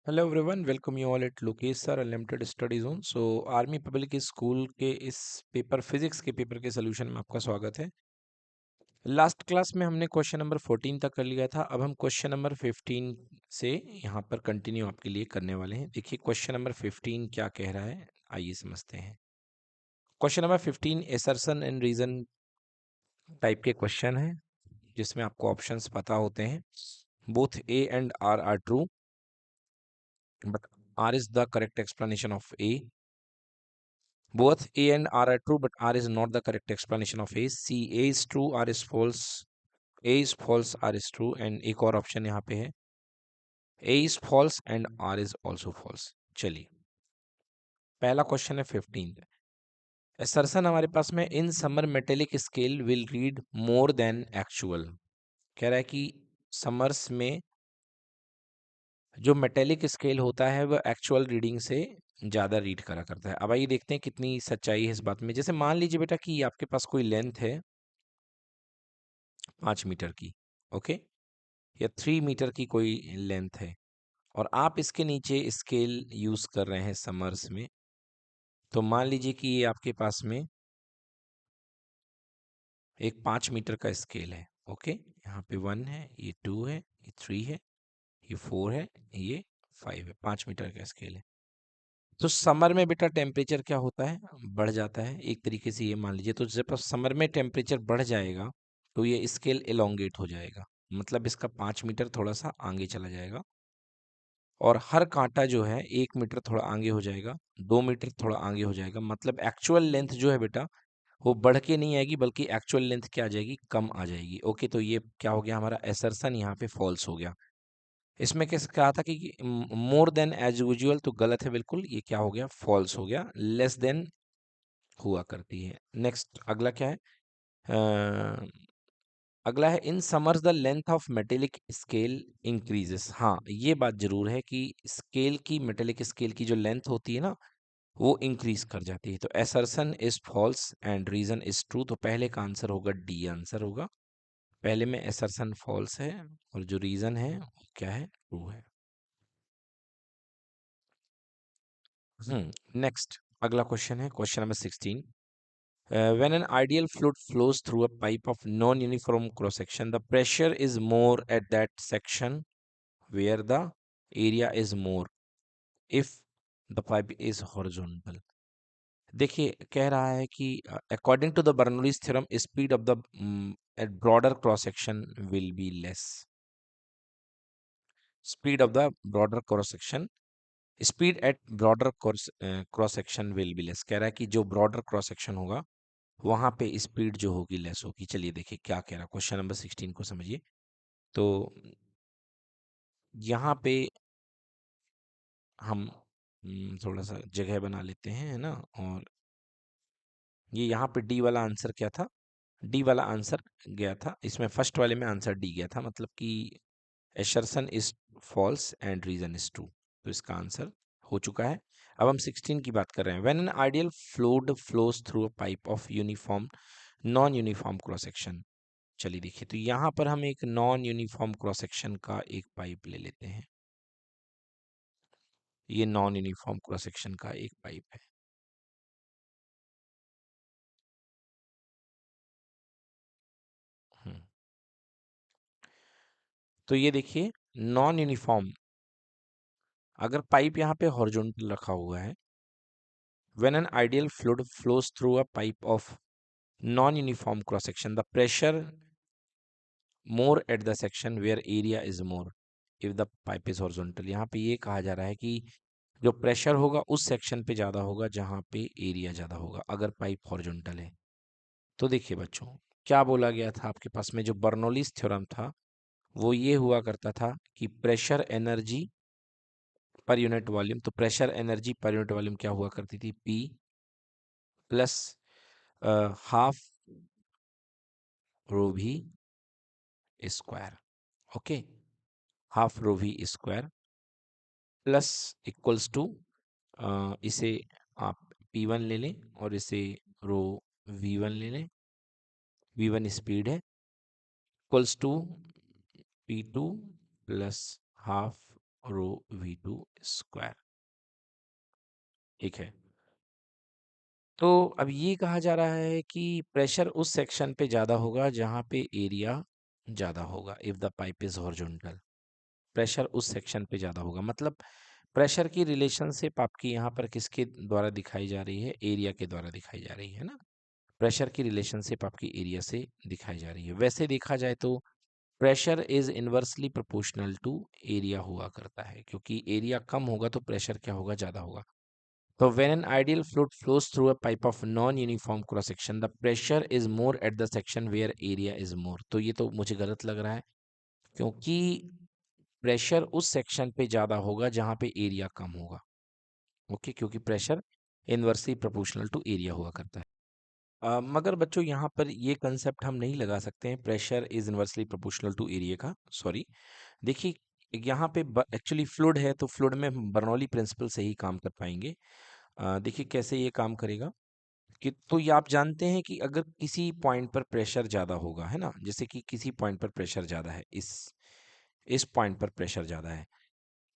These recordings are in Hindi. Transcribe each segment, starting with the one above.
Hello everyone, welcome you all at Lokesh sir unlimited study zone. Army public school के इस पेपर फिजिक्स के पेपर के सोल्यूशन में आपका स्वागत है। लास्ट क्लास में हमने क्वेश्चन नंबर 14 तक कर लिया था। अब हम क्वेश्चन नंबर 15 से यहाँ पर कंटिन्यू आपके लिए करने वाले हैं। देखिए क्वेश्चन नंबर 15 क्या कह रहा है, आइए समझते हैं। Question number 15 assertion and reason type के क्वेश्चन है, जिसमें आपको ऑप्शंस पता होते हैं। Both A and R true, but R is the correct explanation of A. Both A and R are true, but R is not the correct explanation of A. C, A is true, R is false. A is false, R is true. And एक और ऑप्शन यहाँ पे है, A is false and R is also false. चलिए, पहला क्वेश्चन है 15। असर्शन हमारे पास में in summer metallic scale will read more than actual. कह रहा है कि समर्स में जो मेटेलिक स्केल होता है वह एक्चुअल रीडिंग से ज़्यादा रीड करा करता है। अब आइए देखते हैं कितनी सच्चाई है इस बात में। जैसे मान लीजिए बेटा कि आपके पास कोई लेंथ है 5 मीटर की, ओके, या 3 मीटर की कोई लेंथ है, और आप इसके नीचे स्केल यूज़ कर रहे हैं समर्स में। तो मान लीजिए कि ये आपके पास में एक 5 मीटर का स्केल है, ओके। यहाँ पे 1 है, ये 2 है, ये 3 है, ये 4 है, ये 5 है। 5 मीटर का स्केल है। तो समर में बेटा टेम्परेचर क्या होता है, बढ़ जाता है। एक तरीके से ये मान लीजिए, तो जब समर में टेम्परेचर बढ़ जाएगा तो ये स्केल एलोंगेट हो जाएगा, मतलब इसका 5 मीटर थोड़ा सा आगे चला जाएगा, और हर कांटा जो है 1 मीटर थोड़ा आगे हो जाएगा, 2 मीटर थोड़ा आगे हो जाएगा। मतलब एक्चुअल लेंथ जो है बेटा वो बढ़ के नहीं आएगी, बल्कि एक्चुअल लेंथ क्या आ जाएगी, कम आ जाएगी। ओके, तो ये क्या हो गया, हमारा एसर्शन यहाँ पे फॉल्स हो गया। इसमें कैसे कहा था कि मोर देन एज यूजुअल, तो गलत है बिल्कुल, ये क्या हो गया, फॉल्स हो गया। लेस देन हुआ करती है। नेक्स्ट अगला क्या है, अ, अगला है in summers the length of metallic scale increases. हाँ, ये बात जरूर है कि स्केल की, मेटेलिक स्केल की जो लेंथ होती है ना, वो इंक्रीज कर जाती है। तो assertion is false and reason is true. तो पहले का आंसर होगा डी आंसर होगा। पहले में एसर्शन फॉल्स है और जो रीजन है वो क्या है, ट्रू है। नेक्स्ट अगला क्वेश्चन है question number 16। When an ideal fluid flows through a pipe of non-uniform cross section, the pressure is more at that section where the area is more if the pipe is horizontal. देखिए कह रहा है कि according to the Bernoulli's theorem speed of the broader cross section will be less. Speed of the broader cross section, speed at broader cross section will be less. कह रहा है कि जो ब्रॉडर क्रॉस सेक्शन होगा वहां पे स्पीड जो होगी लेस होगी। चलिए देखिए क्या कह रहा है, क्वेश्चन नंबर 16 को समझिए। तो यहाँ पे हम थोड़ा सा जगह बना लेते हैं, है ना। और ये यहाँ पे डी वाला आंसर क्या था, डी वाला आंसर गया था इसमें, फर्स्ट वाले में आंसर डी गया था, मतलब कि assertion is false and reason is true. तो इसका आंसर हो चुका है। अब हम 16 की बात कर रहे हैं। When an ideal fluid flows through a pipe of uniform non uniform cross section. चलिए देखिए, तो यहाँ पर हम एक नॉन यूनिफॉर्म क्रॉस सेक्शन का एक पाइप ले लेते हैं। ये नॉन यूनिफॉर्म क्रॉस सेक्शन का एक पाइप है। हम्म, तो ये देखिए नॉन यूनिफॉर्म, अगर पाइप यहाँ पे हॉरिजॉन्टल रखा हुआ है, when an ideal fluid flows through a pipe of non uniform cross section the pressure more at the section where area is more if the pipe is horizontal. यहाँ पे ये कहा जा रहा है कि जो प्रेशर होगा उस सेक्शन पे ज़्यादा होगा जहाँ पे एरिया ज़्यादा होगा, अगर पाइप हॉरिजॉन्टल है। तो देखिए बच्चों, क्या बोला गया था आपके पास में, जो बर्नौलीज थ्योरम था वो ये हुआ करता था कि pressure energy per unit volume, तो pressure energy per unit volume क्या हुआ करती थी, P plus half rho V square. Okay, half rho V square plus equals to, इसे आप P1 ले लें और इसे रो V1 ले लें। V1 स्पीड है, equals to P2 plus half rho V2 square. ठीक है, तो अब ये कहा जा रहा है कि प्रेशर उस सेक्शन पे ज़्यादा होगा जहाँ पे एरिया ज़्यादा होगा if the pipe is horizontal. Pressure उस सेक्शन पे ज़्यादा होगा, मतलब प्रेशर की रिलेशनशिप आपकी यहाँ पर किसके द्वारा दिखाई जा रही है, एरिया के द्वारा दिखाई जा रही है ना। प्रेशर की रिलेशनशिप आपकी एरिया से दिखाई जा रही है। वैसे देखा जाए तो pressure is inversely proportional to area हुआ करता है, क्योंकि एरिया कम होगा तो प्रेशर क्या होगा, ज़्यादा होगा। तो when an ideal fluid flows through a pipe of non-uniform cross section, the pressure is more at the section where area is more। तो ये तो मुझे गलत लग रहा है, क्योंकि प्रेशर उस सेक्शन पे ज़्यादा होगा जहाँ पे एरिया कम होगा। ओके, क्योंकि pressure inversely proportional to area हुआ करता है। मगर बच्चों यहाँ पर ये कंसेप्ट हम नहीं लगा सकते हैं, pressure is inversely proportional to area का। सॉरी, देखिए यहाँ पे एक्चुअली फ्लूइड है, तो फ्लूइड में हम बर्नौली प्रिंसिपल से ही काम कर पाएंगे। देखिए कैसे ये काम करेगा कि, तो ये आप जानते हैं कि अगर किसी पॉइंट पर प्रेशर ज़्यादा होगा, है ना, जैसे कि किसी पॉइंट पर प्रेशर ज़्यादा है, इस पॉइंट पर प्रेशर ज़्यादा है,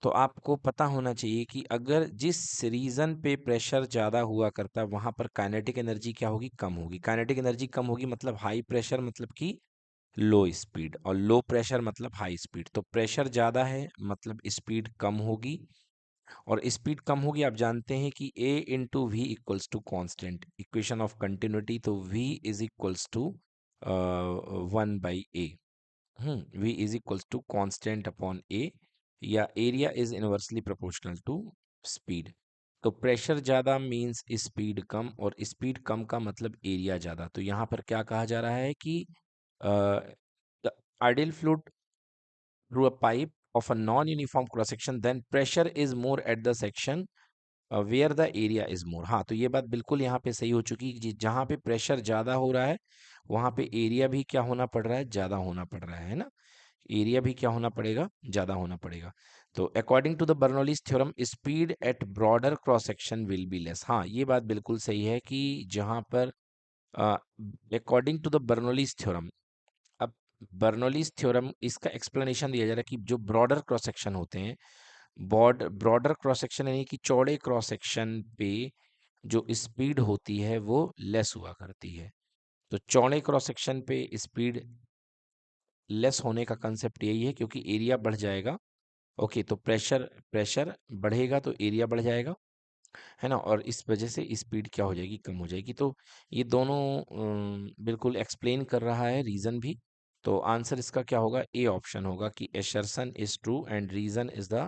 तो आपको पता होना चाहिए कि अगर जिस रीजन पे प्रेशर ज़्यादा हुआ करता है वहाँ पर काइनेटिक एनर्जी क्या होगी, कम होगी। काइनेटिक एनर्जी कम होगी मतलब हाई प्रेशर मतलब कि लो स्पीड, और लो प्रेशर मतलब हाई स्पीड। तो प्रेशर ज़्यादा है मतलब स्पीड कम होगी, और स्पीड कम होगी। आप जानते हैं कि a into v equals to constant, equation of continuity, तो v is equals to 1/a। v is equals to constant upon a, या area is inversely proportional to speed. तो प्रेशर ज़्यादा मीन्स स्पीड कम, और स्पीड कम का मतलब एरिया ज़्यादा। तो यहाँ पर क्या कहा जा रहा है कि the ideal fluid through a pipe of a non-uniform cross section, then pressure is more at the section where the area is more। हाँ, तो ये बात बिल्कुल यहाँ पे सही हो चुकी कि जहाँ पे प्रेशर ज़्यादा हो रहा है वहाँ पे एरिया भी क्या होना पड़ रहा है, ज़्यादा होना पड़ रहा है ना। एरिया भी क्या होना पड़ेगा, ज़्यादा होना पड़ेगा। तो according to the Bernoulli's theorem speed at broader cross section will be less. हाँ, ये बात बिल्कुल सही है कि जहाँ पर according to the Bernoulli's theorem, अब बर्नौलीज थ्योरम इसका एक्सप्लेनेशन दिया जा रहा है कि जो ब्रॉडर क्रॉस सेक्शन होते हैं, ब्रॉडर क्रॉस सेक्शन यानी कि चौड़े क्रॉस सेक्शन पे जो स्पीड होती है वो लेस हुआ करती है। तो चौड़े क्रॉस सेक्शन पे स्पीड लेस होने का कंसेप्ट यही है, क्योंकि एरिया बढ़ जाएगा। ओके, तो प्रेशर प्रेशर बढ़ेगा तो एरिया बढ़ जाएगा, है ना, और इस वजह से स्पीड क्या हो जाएगी, कम हो जाएगी। तो ये दोनों बिल्कुल एक्सप्लेन कर रहा है रीजन भी। तो आंसर इसका क्या होगा, ए ऑप्शन होगा कि assertion is true and reason is the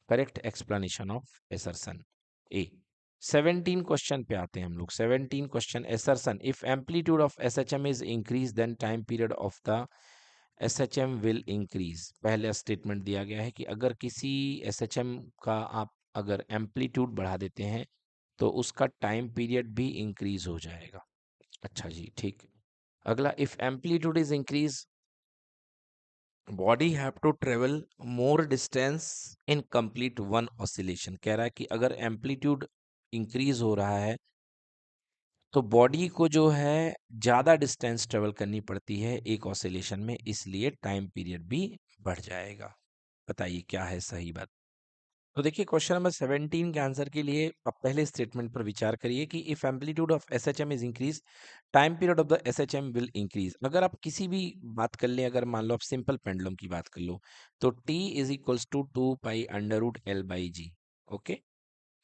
correct explanation of assertion, A. 17 question पे आते हैं हम लोग। 17 question, assertion if amplitude of SHM is increase then time period of the SHM will increase. पहला स्टेटमेंट दिया गया है कि अगर किसी एसएचएम का आप अगर एम्पलीट्यूड बढ़ा देते हैं तो उसका टाइम पीरियड भी इंक्रीज हो जाएगा। अच्छा जी, ठीक। अगला, if amplitude is increase body have to travel more distance in complete one oscillation. कह रहा है कि अगर एम्पलीट्यूड इंक्रीज हो रहा है तो बॉडी को जो है ज़्यादा डिस्टेंस ट्रेवल करनी पड़ती है एक ऑसिलेशन में, इसलिए टाइम पीरियड भी बढ़ जाएगा। बताइए क्या है सही बात। तो देखिए क्वेश्चन नंबर 17 के आंसर के लिए आप पहले स्टेटमेंट पर विचार करिए कि if amplitude of SHM is increase time period of the SHM will increase. अगर आप किसी भी बात कर लें, अगर मान लो आप सिंपल पेंडुलम की बात कर लो, तो T is equals to 2 pi under root L/G। Okay,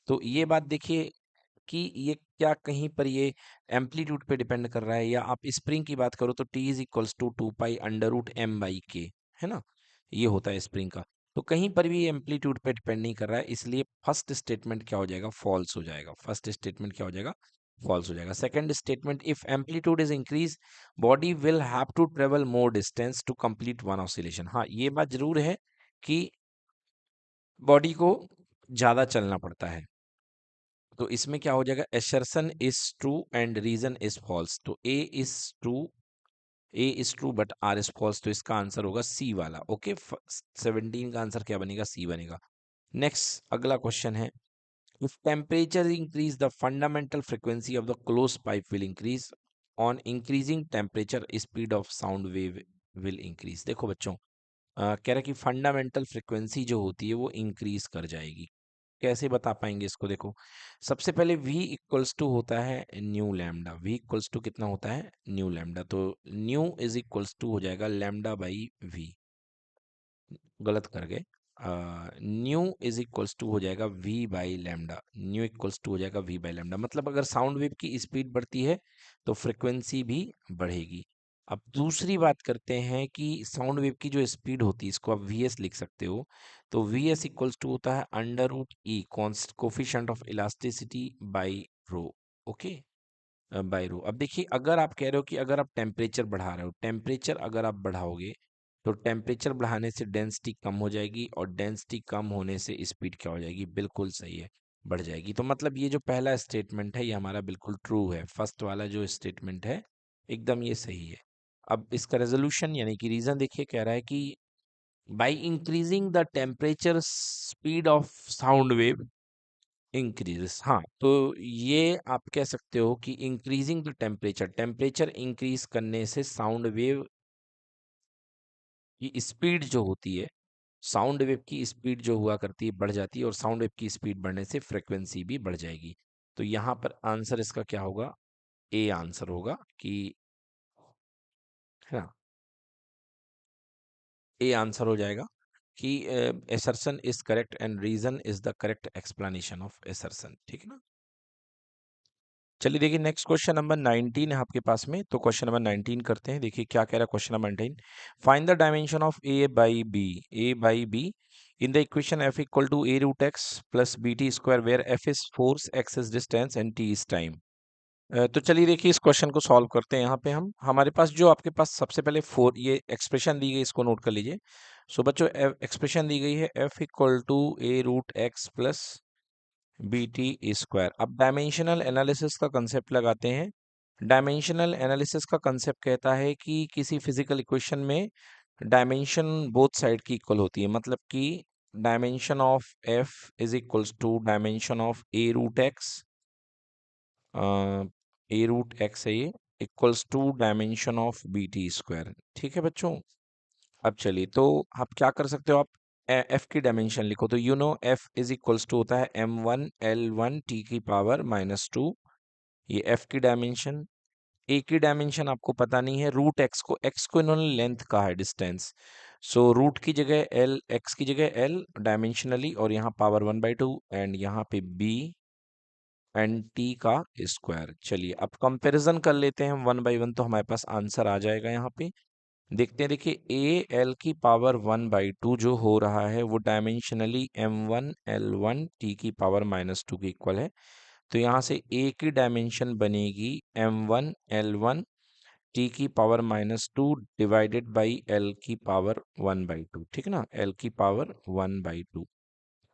तो ये बात देखिए कि ये क्या कहीं पर ये एम्पलीट्यूड पे डिपेंड कर रहा है, या आप स्प्रिंग की बात करो तो T is equals to 2 pi under root M/K, है ना, ये होता है स्प्रिंग का। तो कहीं पर भी एम्पलीट्यूड पे डिपेंड नहीं कर रहा है, इसलिए फर्स्ट स्टेटमेंट क्या हो जाएगा, फॉल्स हो जाएगा। फर्स्ट स्टेटमेंट क्या हो जाएगा, फॉल्स हो जाएगा। Second statement, if amplitude is increase body will have to travel more distance to complete one oscillation. हाँ, ये बात जरूर है कि बॉडी को ज्यादा चलना पड़ता है। तो इसमें क्या हो जाएगा, assertion is true and reason is false. तो A is true but R is false, तो इसका आंसर होगा सी वाला। ओके, 17 का आंसर क्या बनेगा, सी बनेगा। नेक्स्ट अगला क्वेश्चन है, if temperature increase the fundamental frequency of the close pipe will increase, on increasing temperature speed of sound wave will increase. देखो बच्चों, कह रहा है कि फंडामेंटल फ्रिक्वेंसी जो होती है वो इंक्रीज कर जाएगी। कैसे बता पाएंगे इसको? देखो, सबसे पहले v इक्वल्स टू होता है nu lambda. v equals to कितना होता है? Nu lambda. तो न्यू इज इक्वल्स टू हो जाएगा लैम्डा बाई v। गलत कर गए। न्यू इज इक्वल्स टू हो जाएगा v by lambda. Nu equals to हो जाएगा v बाई लैम्डा। मतलब अगर साउंड वेव की स्पीड बढ़ती है तो फ्रिक्वेंसी भी बढ़ेगी। अब दूसरी बात करते हैं कि साउंड वेव की जो स्पीड होती है इसको आप vs लिख सकते हो। तो vs इक्वल्स टू होता है under root E coefficient of elasticity by rho. Okay, by rho. अब देखिए, अगर आप कह रहे हो कि अगर आप टेम्परेचर बढ़ा रहे हो, टेम्परेचर अगर आप बढ़ाओगे तो टेम्परेचर बढ़ाने से डेंसिटी कम हो जाएगी, और डेंसिटी कम होने से स्पीड क्या हो जाएगी? बिल्कुल सही है, बढ़ जाएगी। तो मतलब ये जो पहला स्टेटमेंट है ये हमारा बिल्कुल ट्रू है। फर्स्ट वाला जो स्टेटमेंट है एकदम ये सही है। अब इसका रेजोल्यूशन यानी कि रीजन देखिए, कह रहा है कि by increasing the temperature speed of sound wave increases. हाँ, तो ये आप कह सकते हो कि increasing the temperature, temperature increase करने से साउंड वेव की स्पीड जो होती है, साउंड वेव की स्पीड जो हुआ करती है बढ़ जाती है, और साउंड वेव की स्पीड बढ़ने से फ्रीक्वेंसी भी बढ़ जाएगी। तो यहाँ पर आंसर इसका क्या होगा? ए आंसर होगा कि, है ना, ए आंसर हो जाएगा कि assertion is correct and reason is the correct explanation of assertion. ठीक है ना? चलिए देखिए, नेक्स्ट क्वेश्चन नंबर 19 है आपके पास में। तो क्वेश्चन नंबर 19 करते हैं। देखिए क्या कह रहा है question number 19। Find the dimension of A by B. A by B in the equation F equal to A root X plus B T square where F is force, X is distance and T is time. तो चलिए देखिए, इस क्वेश्चन को सॉल्व करते हैं। यहाँ पे हम, हमारे पास जो आपके पास सबसे पहले फोर ये एक्सप्रेशन दी गई, इसको नोट कर लीजिए। सो बच्चों, एक्सप्रेशन दी गई है F equal to A root X plus B T square. अब डायमेंशनल एनालिसिस का कंसेप्ट लगाते हैं। डायमेंशनल एनालिसिस का कंसेप्ट कहता है कि किसी फिजिकल इक्वेशन में डायमेंशन बोथ साइड की इक्वल होती है। मतलब कि dimension of F is equals to dimension of A root X है ये, equals to dimension of B T square. ठीक है बच्चों? अब चलिए, तो आप क्या कर सकते हो, आप एफ की डायमेंशन लिखो। तो you know F is equals to होता है m1 L1 t⁻²। ये एफ की डायमेंशन। ए की डायमेंशन आपको पता नहीं है। रूट एक्स को इन्होंने लेंथ कहा है, डिस्टेंस। सो रूट की जगह एल, एक्स की जगह एल डायमेंशनली, और यहाँ पावर 1/2, एंड यहाँ पे बी एंड टी का स्क्वायर। चलिए अब कंपैरिजन कर लेते हैं हम 1/1, तो हमारे पास आंसर आ जाएगा यहाँ पे। देखते हैं, देखिए ए एल की पावर 1/2 जो हो रहा है वो डायमेंशनली m1 L1 t⁻² के इक्वल है। तो यहाँ से ए की डायमेंशन बनेगी m1 L1 t⁻² divided by L की पावर 1/2। ठीक है ना? एल की पावर 1/2।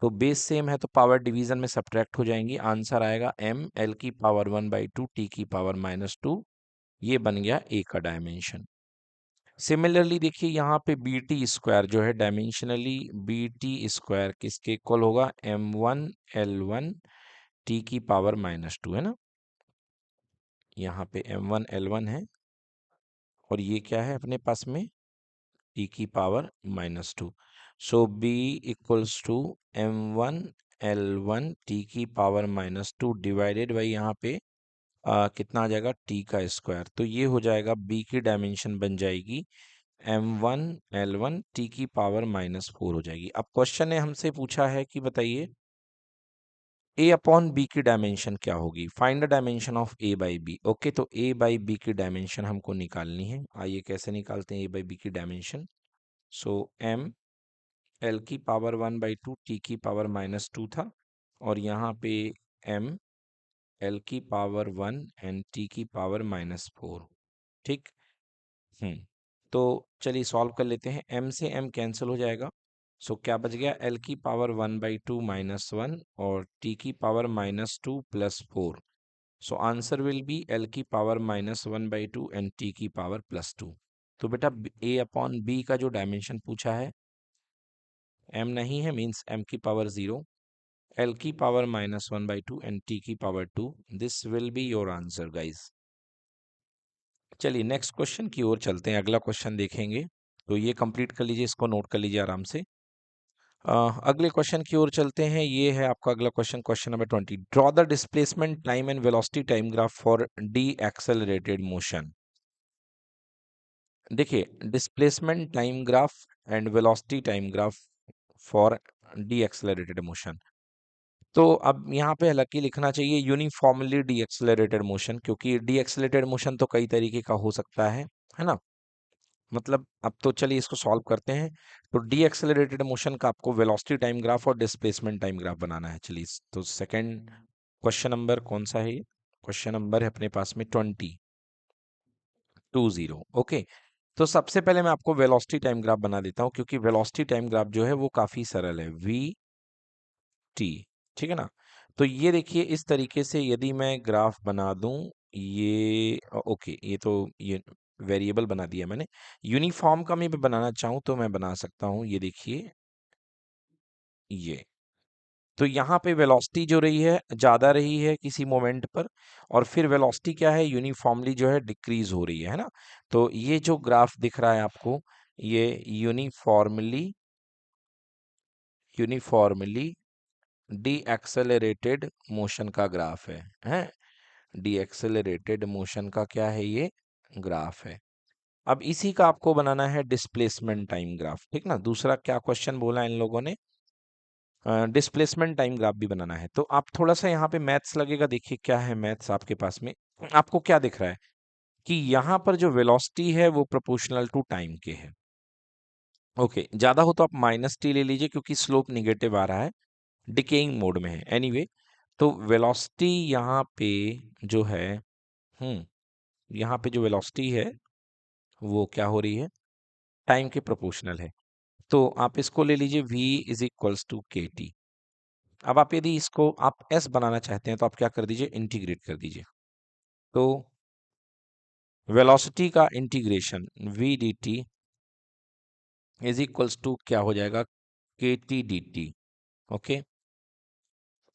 तो बेस सेम है तो पावर डिवीजन में सब्ट्रैक्ट हो जाएंगी। आंसर आएगा m एल की पावर 1/2 t⁻²। ये बन गया ए का डायमेंशन। सिमिलरली देखिए, यहाँ पे बी टी स्क्वायर जो है डायमेंशनली, बी टी स्क्वायर किसके इक्वल होगा? m1 L1 t⁻², है ना? यहाँ पे m1 L1 है, और ये क्या है अपने पास में? t⁻²। So b equals to m1 L1 t⁻² divided by यहाँ पे कितना आ जाएगा? t का स्क्वायर। तो ये हो जाएगा, b की डायमेंशन बन जाएगी m1 L1 t⁻⁻4 हो जाएगी। अब क्वेश्चन ने हमसे पूछा है कि बताइए a अपॉन b की डायमेंशन क्या होगी? Find the dimension of a by B. Okay, तो a बाई बी की डायमेंशन हमको निकालनी है। आइए कैसे निकालते हैं a बाई बी की डायमेंशन। सो m l की पावर 1/2 t⁻² था, और यहाँ पे m l की पावर 1 एंड t⁻⁻4। ठीक। तो चलिए सॉल्व कर लेते हैं। m से m कैंसिल हो जाएगा। सो क्या बच गया? l की पावर 1/2 -1 और t की power -2 plus 4। So answer will be l की पावर -1/2 एंड t की पावर +2। तो बेटा a अपॉन b का जो डायमेंशन पूछा है, m नहीं है मीन्स m की पावर 0, l की पावर -1/2 एंड t की power 2। This will be your answer guys. चलिए नेक्स्ट क्वेश्चन की ओर चलते हैं, अगला क्वेश्चन देखेंगे। तो ये कंप्लीट कर लीजिए, इसको नोट कर लीजिए आराम से। अगले क्वेश्चन की ओर चलते हैं। ये है आपका अगला question, question number 20। Draw the displacement time and velocity time graph for decelerated motion. देखिए, displacement time graph and velocity time graph for decelerated motion. तो अब यहाँ पे हालांकि लिखना चाहिए यूनिफॉर्मली डी एक्सेलरेटेड मोशन, क्योंकि डी एक्सेलरेटेड मोशन तो कई तरीके का हो सकता है ना। मतलब अब तो चलिए इसको सॉल्व करते हैं। तो डी एक्सेलरेटेड मोशन का आपको वेलोसिटी टाइम ग्राफ और डिस्प्लेसमेंट टाइम ग्राफ बनाना है। चलिए, तो सेकंड क्वेश्चन नंबर कौन सा है ये? क्वेश्चन नंबर है अपने पास में 20। ओके, तो सबसे पहले मैं आपको वेलोसिटी टाइम ग्राफ बना देता हूँ, क्योंकि वेलोसिटी टाइम ग्राफ जो है वो काफी सरल है। वी टी, ठीक है ना। तो ये देखिए, इस तरीके से यदि मैं ग्राफ बना दूं, ये ओके, ये तो ये वेरिएबल बना दिया मैंने। यूनिफॉर्म का मैं भी बनाना चाहूँ तो मैं बना सकता हूँ। ये देखिए, ये तो यहाँ पे वेलोसिटी जो रही है ज्यादा रही है किसी मोमेंट पर, और फिर वेलोसिटी क्या है, यूनिफॉर्मली जो है डिक्रीज हो रही है ना। तो ये जो ग्राफ दिख रहा है आपको, ये uniformly uniformly decelerated motion का ग्राफ है। डी एक्सेलरेटेड मोशन का क्या है, ये ग्राफ है। अब इसी का आपको बनाना है डिस्प्लेसमेंट टाइम ग्राफ, ठीक ना। दूसरा क्या क्वेश्चन बोला इन लोगों ने, डिस्प्लेसमेंट टाइम ग्राफ भी बनाना है। तो आप थोड़ा सा यहाँ पे मैथ्स लगेगा। देखिए क्या है मैथ्स आपके पास में। आपको क्या दिख रहा है कि यहाँ पर जो वेलोसिटी है वो प्रोपोर्शनल टू टाइम के है। ओके, ज्यादा हो तो आप माइनस टी ले लीजिए, क्योंकि स्लोप निगेटिव आ रहा है, डिकेइंग मोड में है। एनीवे, तो वेलोसिटी यहाँ पे जो है, यहाँ पे जो वेलोसिटी है वो क्या हो रही है, टाइम के प्रोपोर्शनल है। तो आप इसको ले लीजिए v इज इक्वल्स टू के टी। अब आप यदि इसको आप s बनाना चाहते हैं तो आप क्या कर दीजिए, इंटीग्रेट कर दीजिए। तो वेलोसिटी का integration v D T is equals to क्या हो जाएगा, K T D T. Okay,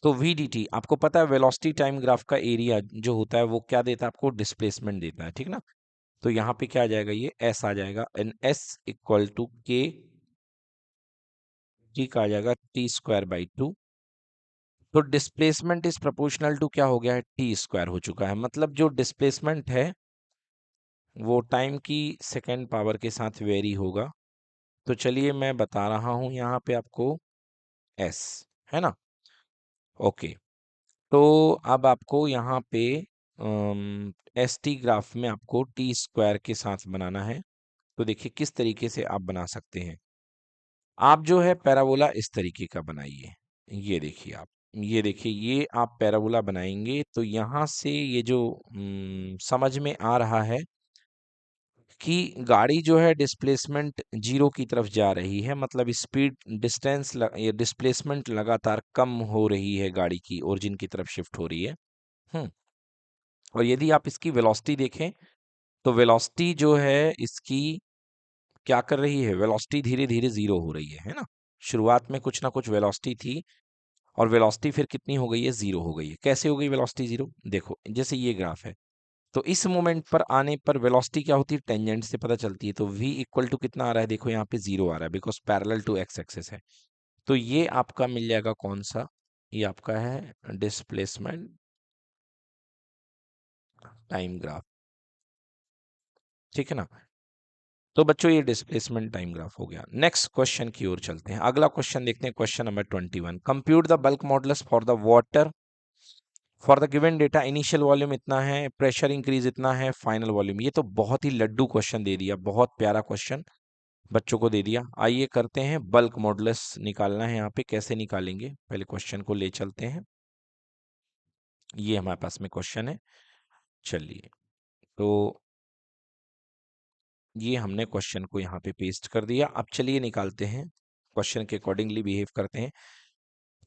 तो v डी टी आपको पता है वेलोसिटी टाइम ग्राफ का एरिया जो होता है वो क्या देता है आपको, डिस्प्लेसमेंट देता है, ठीक ना। तो यहाँ पे क्या आ जाएगा, ये s आ जाएगा, एंड s इक्वल टू के टी का आ जाएगा टी स्क्वायर बाई टू। तो डिस्प्लेसमेंट इज प्रोपोर्शनल टू क्या हो गया है, टी स्क्वायर हो चुका है। मतलब जो डिस्प्लेसमेंट है वो टाइम की सेकेंड पावर के साथ वेरी होगा। तो चलिए मैं बता रहा हूं यहाँ पे आपको एस, है ना। ओके, तो अब आपको यहाँ पे एस टी ग्राफ में आपको टी स्क्वायर के साथ बनाना है। तो देखिए किस तरीके से आप बना सकते हैं। आप जो है पैराबोला इस तरीके का बनाइए। ये देखिए आप, ये देखिए, ये आप पैराबोला बनाएंगे तो यहाँ से ये जो समझ में आ रहा है कि गाड़ी जो है डिस्प्लेसमेंट जीरो की तरफ जा रही है, मतलब स्पीड डिस्टेंस ये डिस्प्लेसमेंट लगातार कम हो रही है, गाड़ी की ओरिजिन की तरफ शिफ्ट हो रही है। हम्म और यदि आप इसकी वेलोसिटी देखें तो वेलोसिटी जो है इसकी क्या कर रही है, वेलोसिटी धीरे धीरे जीरो हो रही है ना। शुरुआत में कुछ ना कुछ वेलोसिटी थी, और वेलोसिटी फिर कितनी हो गई है, जीरो हो गई है। कैसे हो गई वेलोसिटी जीरो, देखो जैसे ये ग्राफ है, तो इस मोमेंट पर आने पर वेलोसिटी क्या होती है, टेंजेंट से पता चलती है। तो v इक्वल टू कितना आ रहा है, देखो यहाँ पे जीरो आ रहा है, because parallel to X axis है। तो ये आपका मिल जाएगा कौन सा, ये आपका है डिस्प्लेसमेंट टाइम ग्राफ, ठीक है ना। तो बच्चों ये डिस्प्लेसमेंट टाइम ग्राफ हो गया। नेक्स्ट क्वेश्चन की ओर चलते हैं। अगला क्वेश्चन देखते हैं, question number 21। Compute the bulk modulus for the water for the given data. Initial volume इतना है, प्रेशर इंक्रीज इतना है, फाइनल वॉल्यूम। ये तो बहुत ही लड्डू क्वेश्चन दे दिया, बहुत प्यारा क्वेश्चन बच्चों को दे दिया। आइए करते हैं, बल्क मॉडुलस निकालना है यहाँ पे। कैसे निकालेंगे, पहले क्वेश्चन को ले चलते हैं। ये हमारे पास में क्वेश्चन है, चलिए। तो ये हमने क्वेश्चन को यहाँ पे पेस्ट कर दिया। अब चलिए निकालते हैं, क्वेश्चन के अकॉर्डिंगली बिहेव करते हैं।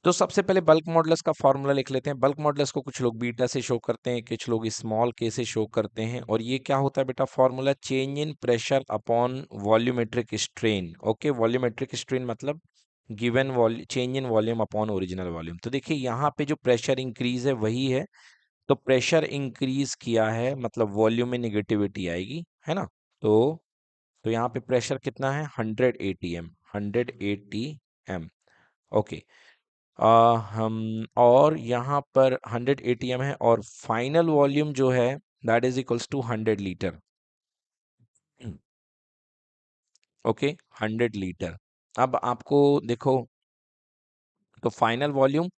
तो सबसे पहले बल्क मॉडुलस का फॉर्मूला लिख लेते हैं। बल्क मॉडुलस को कुछ लोग बीटा से शो करते हैं, कुछ लोग स्मॉल के से शो करते हैं। और ये क्या होता है बेटा, formula change in pressure upon volumetric strain. Okay, volumetric strain मतलब given change in volume upon original volume. तो देखिए यहाँ पे जो प्रेशर इंक्रीज है वही है, तो प्रेशर इंक्रीज किया है मतलब वॉल्यूम में निगेटिविटी आएगी, है ना। तो तो यहाँ पे प्रेशर कितना है 100 एटीएम, 100 एटीएम। ओके, हम और यहाँ पर 100 एटीएम है और फाइनल वॉल्यूम जो है that is equals to 100 litre. Okay, 100 litre. अब आपको देखो, तो फाइनल वॉल्यूम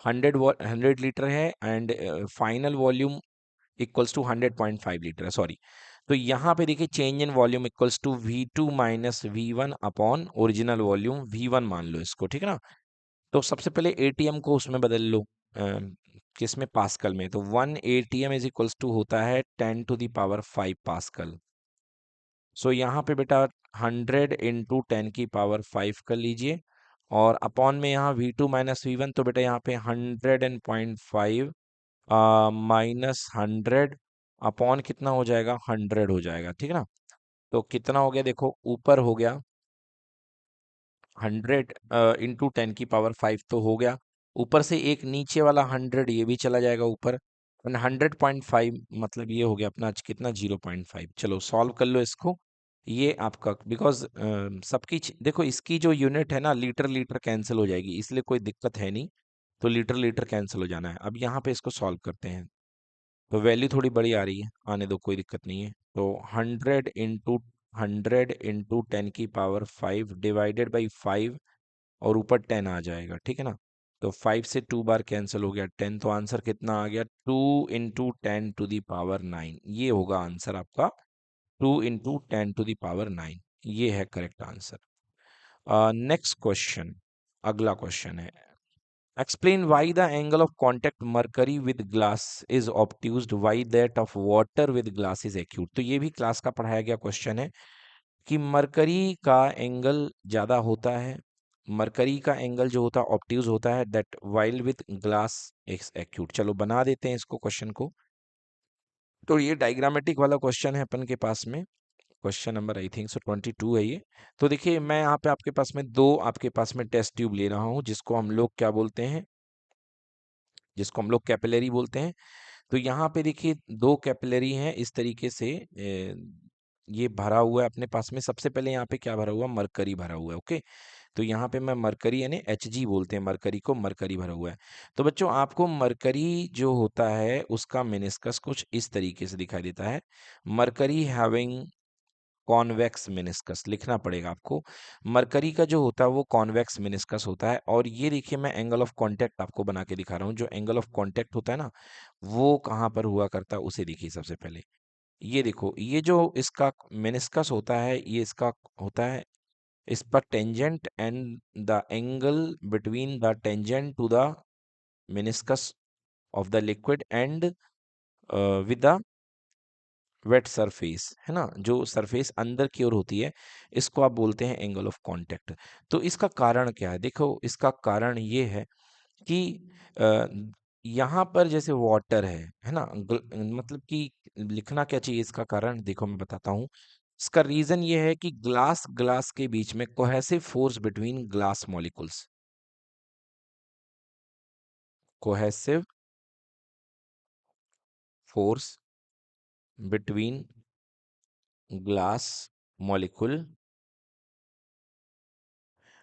100 लीटर है and final volume equals to 100.5 litre है, सॉरी। तो यहाँ पे देखिए change in volume equals to V2 minus V1 upon original volume V1 मान लो इसको, ठीक है ना। तो सबसे पहले एटीएम को उसमें बदल लो, किस में, पास्कल में। तो 1 ATM इज इक्वल्स टू होता है 10⁵ पास्कल। सो यहाँ पे बेटा 100 × 10⁵ कर लीजिए, और अपॉन में यहाँ V2 माइनस V1, तो बेटा यहाँ पे 100.5 माइनस 100 अपॉन कितना हो जाएगा, 100 हो जाएगा, ठीक है ना। तो कितना हो गया देखो, ऊपर हो गया 100 × 10⁵ तो हो गया, ऊपर से एक नीचे वाला 100 ये भी चला जाएगा ऊपर, 100.5 मतलब ये हो गया अपना आज कितना, 0.5। चलो सॉल्व कर लो इसको, ये आपका बिकॉज सबकी देखो इसकी जो यूनिट है ना, लीटर लीटर कैंसिल हो जाएगी, इसलिए कोई दिक्कत है नहीं। तो लीटर लीटर कैंसिल हो जाना है। अब यहाँ पे इसको सॉल्व करते हैं, तो वैल्यू थोड़ी बड़ी आ रही है, आने दो, कोई दिक्कत नहीं है। तो 100 × 10⁵ डिवाइडेड बाई 5 और ऊपर 10 आ जाएगा, ठीक है ना। तो 5 से 2 बार कैंसिल हो गया 10, तो आंसर कितना आ गया, 2 × 10⁹ ये होगा आंसर आपका, 2 × 10⁹ ये है करेक्ट आंसर। नेक्स्ट क्वेश्चन, अगला क्वेश्चन है, explain why the angle of contact mercury with glass is obtuse while that of water with glass is acute। तो ये भी क्लास का पढ़ाया गया क्वेश्चन है कि मरकरी का एंगल ज्यादा होता है, मरकरी का एंगल जो होता है ऑब्ट्यूज होता है, that while with glass is acute. चलो बना देते हैं इसको क्वेश्चन को। तो ये डायग्रामेटिक वाला क्वेश्चन है अपन के पास में, question number I think so 22 है ये। तो देखिए मैं यहाँ पे आपके पास में दो आपके पास में टेस्ट ट्यूब ले रहा हूँ, जिसको हम लोग क्या बोलते हैं, जिसको हम लोग कैपिलरी बोलते हैं। तो यहाँ पे देखिए दो कैपिलरी हैं इस तरीके से, ये भरा हुआ है अपने पास में। सबसे पहले यहाँ पे क्या भरा हुआ, मरकरी भरा हुआ है, ओके। तो यहाँ पे मैं मरकरी यानी Hg बोलते हैं, मरकरी को मरकरी भरा हुआ है। तो बच्चों आपको मरकरी जो होता है उसका मेनिस्कस कुछ इस तरीके से दिखाई देता है, मरकरी हैविंग कॉन्वेक्स मेनिस्कस लिखना पड़ेगा आपको। मरकरी का जो होता है वो कॉन्वेक्स मेनिस्कस होता है। और ये देखिए मैं एंगल ऑफ कांटेक्ट आपको बना के दिखा रहा हूँ, जो एंगल ऑफ कांटेक्ट होता है ना, वो कहाँ पर हुआ करता है उसे देखिए सबसे पहले। ये देखो, ये जो इसका मेनिस्कस होता है, ये इसका होता है इस पर tangent, and the angle between the tangent to the meniscus of the liquid and with the wet surface, है ना, जो सरफेस अंदर की ओर होती है, इसको आप बोलते हैं एंगल ऑफ कांटेक्ट। तो इसका कारण क्या है, देखो इसका कारण ये है कि अ, यहाँ पर जैसे वाटर है ना, मतलब कि लिखना क्या चाहिए इसका कारण, देखो मैं बताता हूँ। इसका रीजन ये है कि ग्लास ग्लास के बीच में cohesive force between glass molecules, cohesive force between glass molecule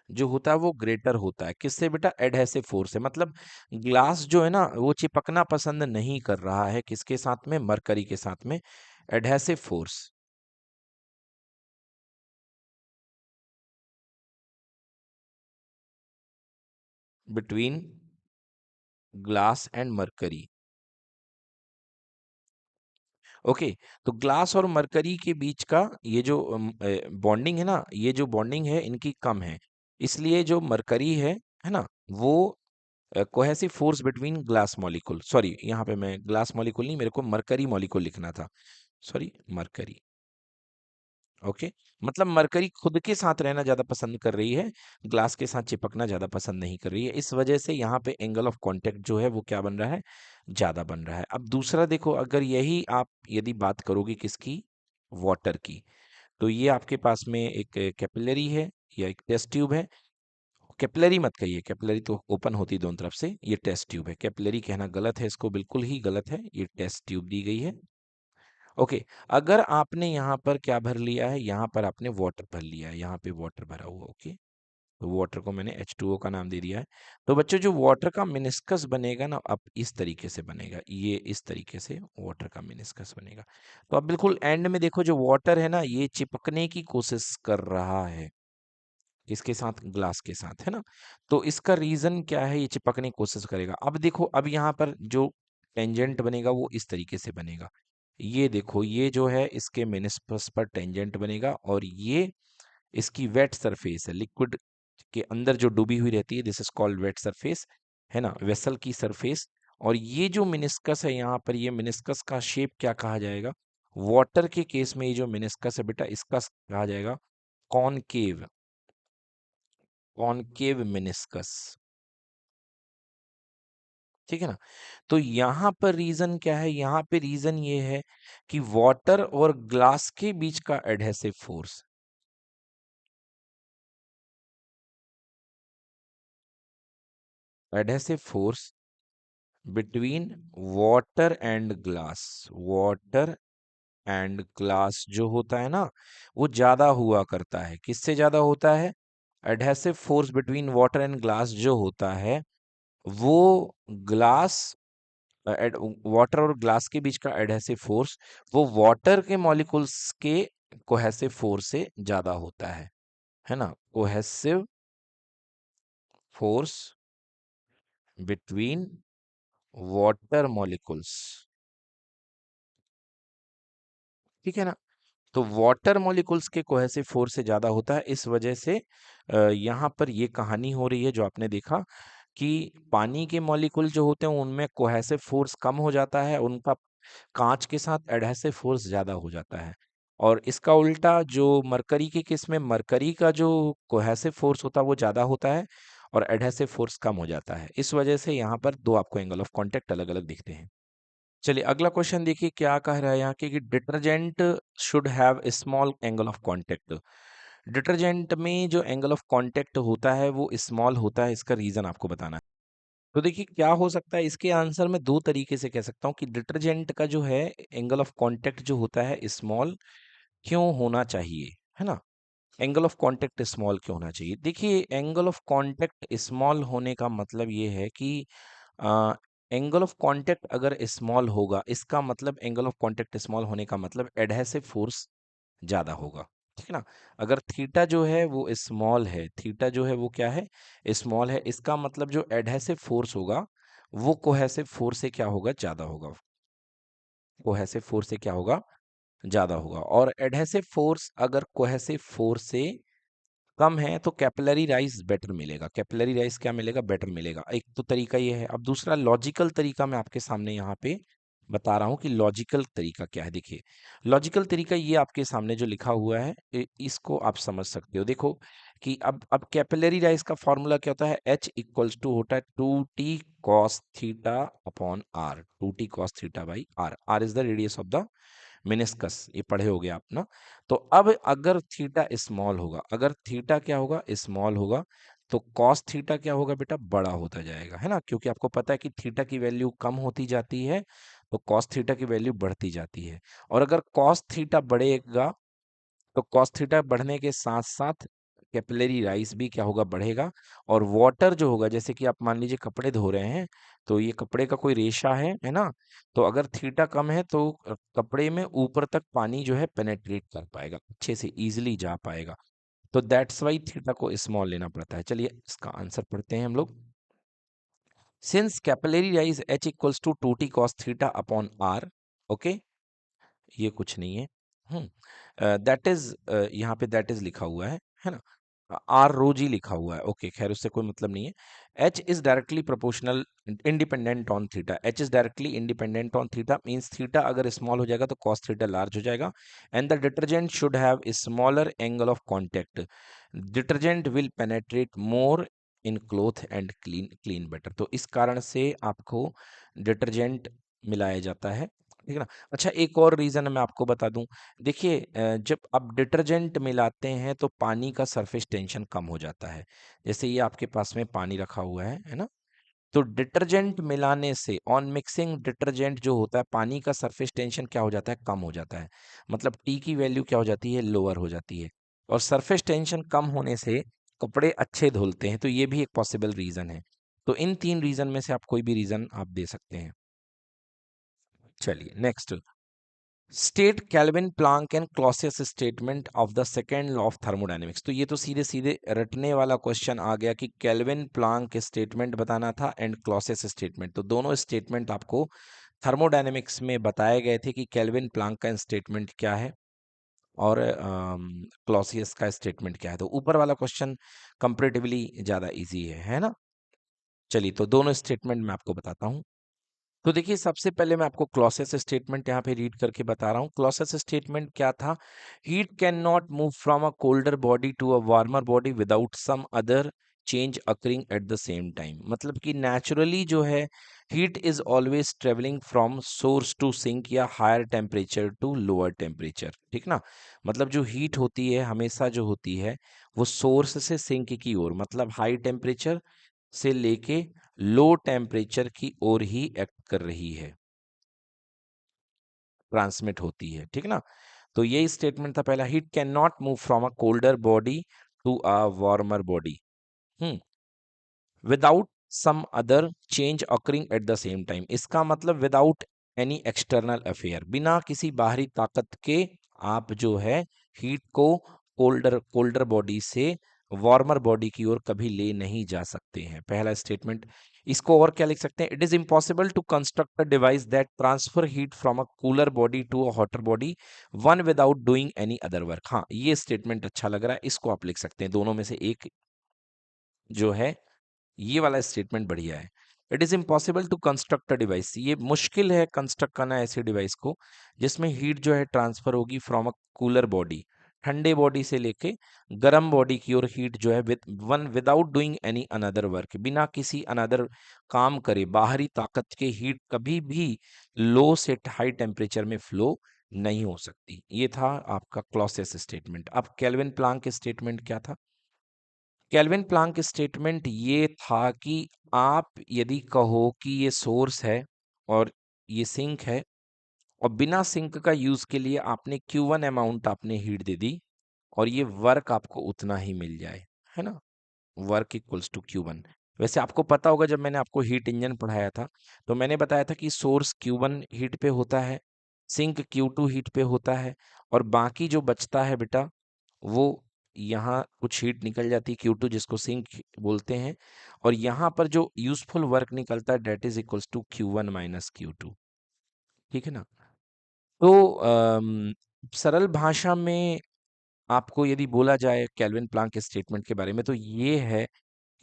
जो होता है वो ग्रेटर होता है, किससे बेटा, एडहेसिव फोर्स से। मतलब ग्लास जो है ना वो चिपकना पसंद नहीं कर रहा है, किसके साथ में, मरकरी के साथ में, adhesive force between glass and mercury. Okay, तो ग्लास और मरकरी के बीच का ये जो बॉन्डिंग है ना, ये जो बॉन्डिंग है इनकी कम है, इसलिए जो मरकरी है ना, वो cohesive force between glass molecule, sorry यहाँ पे मैं ग्लास मॉलिक्यूल नहीं, मेरे को मरकरी मॉलिक्यूल लिखना था, सॉरी मरकरी। ओके, मतलब मरकरी खुद के साथ रहना ज्यादा पसंद कर रही है, ग्लास के साथ चिपकना ज्यादा पसंद नहीं कर रही है, इस वजह से यहाँ पे एंगल ऑफ कांटेक्ट जो है वो क्या बन रहा है, ज्यादा बन रहा है। अब दूसरा देखो, अगर यही आप यदि बात करोगे किसकी, वाटर की, तो ये आपके पास में एक कैपिलरी है या एक टेस्ट ट्यूब है। कैपिलरी मत कहिए, कैपिलरी तो ओपन होती है दोनों तरफ से, ये टेस्ट ट्यूब है, कैपिलरी कहना गलत है, इसको बिल्कुल ही गलत है, ये टेस्ट ट्यूब दी गई है। ओके, अगर आपने यहाँ पर क्या भर लिया है, यहाँ पर आपने वाटर भर लिया है, यहाँ पे वाटर भरा हुआ, ओके, तो वाटर को मैंने H2O का नाम दे दिया है। तो बच्चों जो वाटर का मिनिस्कस बनेगा ना, अब इस तरीके से बनेगा, ये इस तरीके से वाटर का मिनिस्कस बनेगा। तो अब बिल्कुल एंड में देखो, जो वाटर है ना, ये चिपकने की कोशिश कर रहा है, किसके साथ, ग्लास के साथ, है ना। तो इसका रीजन क्या है, ये चिपकने की कोशिश करेगा। अब देखो, अब यहाँ पर जो टेंजेंट बनेगा वो इस तरीके से बनेगा, ये देखो, ये जो है इसके मिनिस्कस पर टेंजेंट बनेगा, और ये इसकी वेट सरफेस है, लिक्विड के अंदर जो डूबी हुई रहती है, this is called wet surface, है ना, वेसल की सरफेस। और ये जो मिनिस्कस है यहाँ पर, ये मिनिस्कस का शेप क्या कहा जाएगा, वाटर के केस में ये जो मिनिस्कस है बेटा, इसका कहा जाएगा कॉनकेव, कॉनकेव मिनिस्कस, ठीक है ना। तो यहाँ पर रीजन क्या है, यहाँ पे रीजन ये है कि वाटर और ग्लास के बीच का adhesive force, adhesive force between water and glass, water and glass जो होता है ना, वो ज्यादा हुआ करता है। किससे ज्यादा होता है, adhesive force between water and glass जो होता है, वो ग्लास, वाटर और ग्लास के बीच का एडहेसिव फोर्स, वो वाटर के मॉलिक्यूल्स के कोहेसिव फोर्स से ज्यादा होता है ना, cohesive force between water molecules, ठीक है ना। तो वाटर मॉलिक्यूल्स के कोहेसिव फोर्स से ज्यादा होता है, इस वजह से यहाँ पर ये कहानी हो रही है जो आपने देखा कि पानी के मॉलिक्यूल जो होते हैं उनमें कोहेसिव फोर्स कम हो जाता है, उनका कांच के साथ एडहेसिव फोर्स ज्यादा हो जाता है। और इसका उल्टा जो मरकरी के केस में, मरकरी का जो कोहेसिव फोर्स होता है वो ज्यादा होता है, और एडहेसिव फोर्स कम हो जाता है। इस वजह से यहाँ पर दो आपको एंगल ऑफ कांटेक्ट अलग अलग दिखते हैं। चलिए अगला क्वेश्चन देखिए क्या कह रहा है यहाँ के, कि detergent should have small angle of contact. Detergent में जो एंगल ऑफ कांटेक्ट होता है वो स्मॉल होता है, इसका रीजन आपको बताना है। तो देखिए क्या हो सकता है, इसके आंसर में दो तरीके से कह सकता हूँ कि डिटर्जेंट का जो है एंगल ऑफ कांटेक्ट जो होता है स्मॉल क्यों होना चाहिए, है ना। एंगल ऑफ कांटेक्ट स्मॉल क्यों होना चाहिए, देखिए एंगल ऑफ कांटेक्ट स्मॉल होने का मतलब ये है कि एंगल ऑफ कांटेक्ट अगर स्मॉल होगा, इसका मतलब एंगल ऑफ कांटेक्ट स्मॉल होने का मतलब एडहेसिव फोर्स ज्यादा होगा, ठीक है ना। अगर थीटा जो है वो स्मॉल है, थीटा जो है वो क्या है, स्मॉल है, इसका मतलब जो एडहेसिव फोर्स होगा वो कोहेसिव फोर्स से क्या होगा, ज्यादा होगा, कोहेसिव फोर्स से क्या होगा, ज्यादा होगा। और एडहेसिव फोर्स अगर कोहेसिव फोर्स से कम है तो कैपिलरी राइज बेटर मिलेगा, कैपिलरी राइज क्या मिलेगा, बेटर मिलेगा। एक तो तरीका ये है। अब दूसरा लॉजिकल तरीका मैं आपके सामने यहाँ पे बता रहा हूँ कि लॉजिकल तरीका क्या है। देखिए लॉजिकल तरीका ये आपके सामने जो लिखा हुआ है, इसको आप समझ सकते हो। देखो कि अब कैपिलरी राइज का फॉर्मूला क्या होता है, H इक्वल्स टू होता है 2t cos theta upon R, 2t cos theta by R, R is the radius of the meniscus, ये पढ़े होगे आप ना। तो अब अगर थीटा स्मॉल होगा, अगर थीटा क्या होगा, स्मॉल होगा, तो कॉस थीटा क्या होगा बेटा, बड़ा होता जाएगा, है ना, क्योंकि आपको पता है कि थीटा की वैल्यू कम होती जाती है तो कॉस थीटा की वैल्यू बढ़ती जाती है। और अगर कॉस थीटा बढ़ेगा तो कॉस थीटा बढ़ने के साथ साथ कैपिलरी राइज भी क्या होगा, बढ़ेगा। और वाटर जो होगा, जैसे कि आप मान लीजिए कपड़े धो रहे हैं, तो ये कपड़े का कोई रेशा है ना, तो अगर थीटा कम है तो कपड़े में ऊपर तक पानी जो है पेनेट्रेट कर पाएगा, अच्छे से इजीली जा पाएगा। तो दैट्स वाई थीटा को स्मॉल लेना पड़ता है। चलिए इसका आंसर पढ़ते हैं हम लोग। Since capillary rise H equals to 2t cos theta upon R, okay, ये कुछ नहीं है। दैट इज, यहाँ पे दैट इज लिखा हुआ है ना, आर रो जी लिखा हुआ है, ओके, खैर उससे कोई मतलब नहीं है। H is directly proportional independent on theta, H is directly independent on theta means theta अगर स्मॉल हो जाएगा तो कॉस थीटा लार्ज हो जाएगा। And the detergent should have a smaller angle of contact, detergent will penetrate more in cloth and clean clean better. तो इस कारण से आपको डिटर्जेंट मिलाया जाता है, ठीक है ना। अच्छा एक और रीजन मैं आपको बता दूं, देखिए जब आप डिटर्जेंट मिलाते हैं तो पानी का सरफेस टेंशन कम हो जाता है। जैसे ये आपके पास में पानी रखा हुआ है ना, तो डिटर्जेंट मिलाने से, ऑन मिक्सिंग डिटर्जेंट जो होता है, पानी का सरफेस टेंशन क्या हो जाता है, कम हो जाता है। मतलब टी की वैल्यू क्या हो जाती है, लोअर हो जाती है। और सरफेस टेंशन कम होने से कपड़े अच्छे धुलते हैं, तो ये भी एक पॉसिबल रीजन है। तो इन 3 रीजन में से आप कोई भी रीजन आप दे सकते हैं। चलिए next, state kelvin Planck and Clausius statement of the second law of thermodynamics. तो ये तो सीधे सीधे रटने वाला क्वेश्चन आ गया कि केल्विन प्लांक स्टेटमेंट बताना था एंड क्लॉसियस स्टेटमेंट। तो दोनों स्टेटमेंट आपको थर्मोडायनेमिक्स में बताए गए थे कि केल्विन प्लांक का स्टेटमेंट क्या है और क्लॉसियस का स्टेटमेंट क्या है। तो ऊपर वाला क्वेश्चन कंपेरेटिवली ज्यादा इजी है ना। चलिए, तो दोनों स्टेटमेंट मैं आपको बताता हूँ। तो देखिए, सबसे पहले मैं आपको क्लॉसेस स्टेटमेंट यहाँ पे रीड करके बता रहा हूँ। क्लॉसेस स्टेटमेंट क्या था, heat can not move from a colder body to a warmer body without some other change occurring at the same time. मतलब कि नेचुरली जो है, heat is always travelling from source to sink या higher temperature to lower temperature, ठीक ना। मतलब जो हीट होती है हमेशा जो होती है वो सोर्स से सिंक की ओर, मतलब हाई टेम्परेचर से लेके लो टेम्परेचर की ओर ही एक्ट कर रही है, ट्रांसमिट होती है, ठीक ना। तो यही स्टेटमेंट था पहला, heat can not move from a colder body to a warmer body without some other change occurring at the same time. इसका मतलब विदाउट एनी एक्सटर्नल अफेयर, बिना किसी बाहरी ताकत के आप जो है हीट को कोल्डर कोल्डर बॉडी से वार्मर बॉडी की ओर कभी ले नहीं जा सकते हैं, पहला स्टेटमेंट। इसको और क्या लिख सकते हैं, it is impossible to construct a device that transfer heat from a cooler body to a hotter body one without doing any other work. हाँ, ये स्टेटमेंट अच्छा लग रहा है, इसको आप लिख सकते हैं। दोनों में से एक जो है, ये वाला स्टेटमेंट बढ़िया है। It is impossible to construct a device, ये मुश्किल है कंस्ट्रक्ट करना ऐसे डिवाइस को जिसमें हीट जो है ट्रांसफर होगी फ्रॉम अ कूलर बॉडी, ठंडे बॉडी से लेके गर्म बॉडी की ओर हीट जो है without doing any another work, बिना किसी अनदर काम करे, बाहरी ताकत के हीट कभी भी लो से हाई टेम्परेचर में फ्लो नहीं हो सकती। ये था आपका क्लॉसियस स्टेटमेंट। अब केल्विन प्लांक स्टेटमेंट क्या था, केल्विन प्लांक स्टेटमेंट ये था कि आप यदि कहो कि ये सोर्स है और ये सिंक है, और बिना सिंक का यूज के लिए आपने Q1 अमाउंट आपने हीट दे दी, और ये वर्क आपको उतना ही मिल जाए, है ना, वर्क इक्वल्स टू Q1। वैसे आपको पता होगा, जब मैंने आपको हीट इंजन पढ़ाया था तो मैंने बताया था कि सोर्स Q1 हीट पे होता है, सिंक Q2 हीट पे होता है, और बाकी जो बचता है बेटा, वो यहाँ कुछ हीट निकल जाती है Q2 जिसको सिंक बोलते हैं, और यहाँ पर जो यूजफुल वर्क निकलता है that is equals to Q1 minus Q2, ठीक है ना। तो सरल भाषा में आपको यदि बोला जाए केल्विन प्लांक स्टेटमेंट के बारे में, तो ये है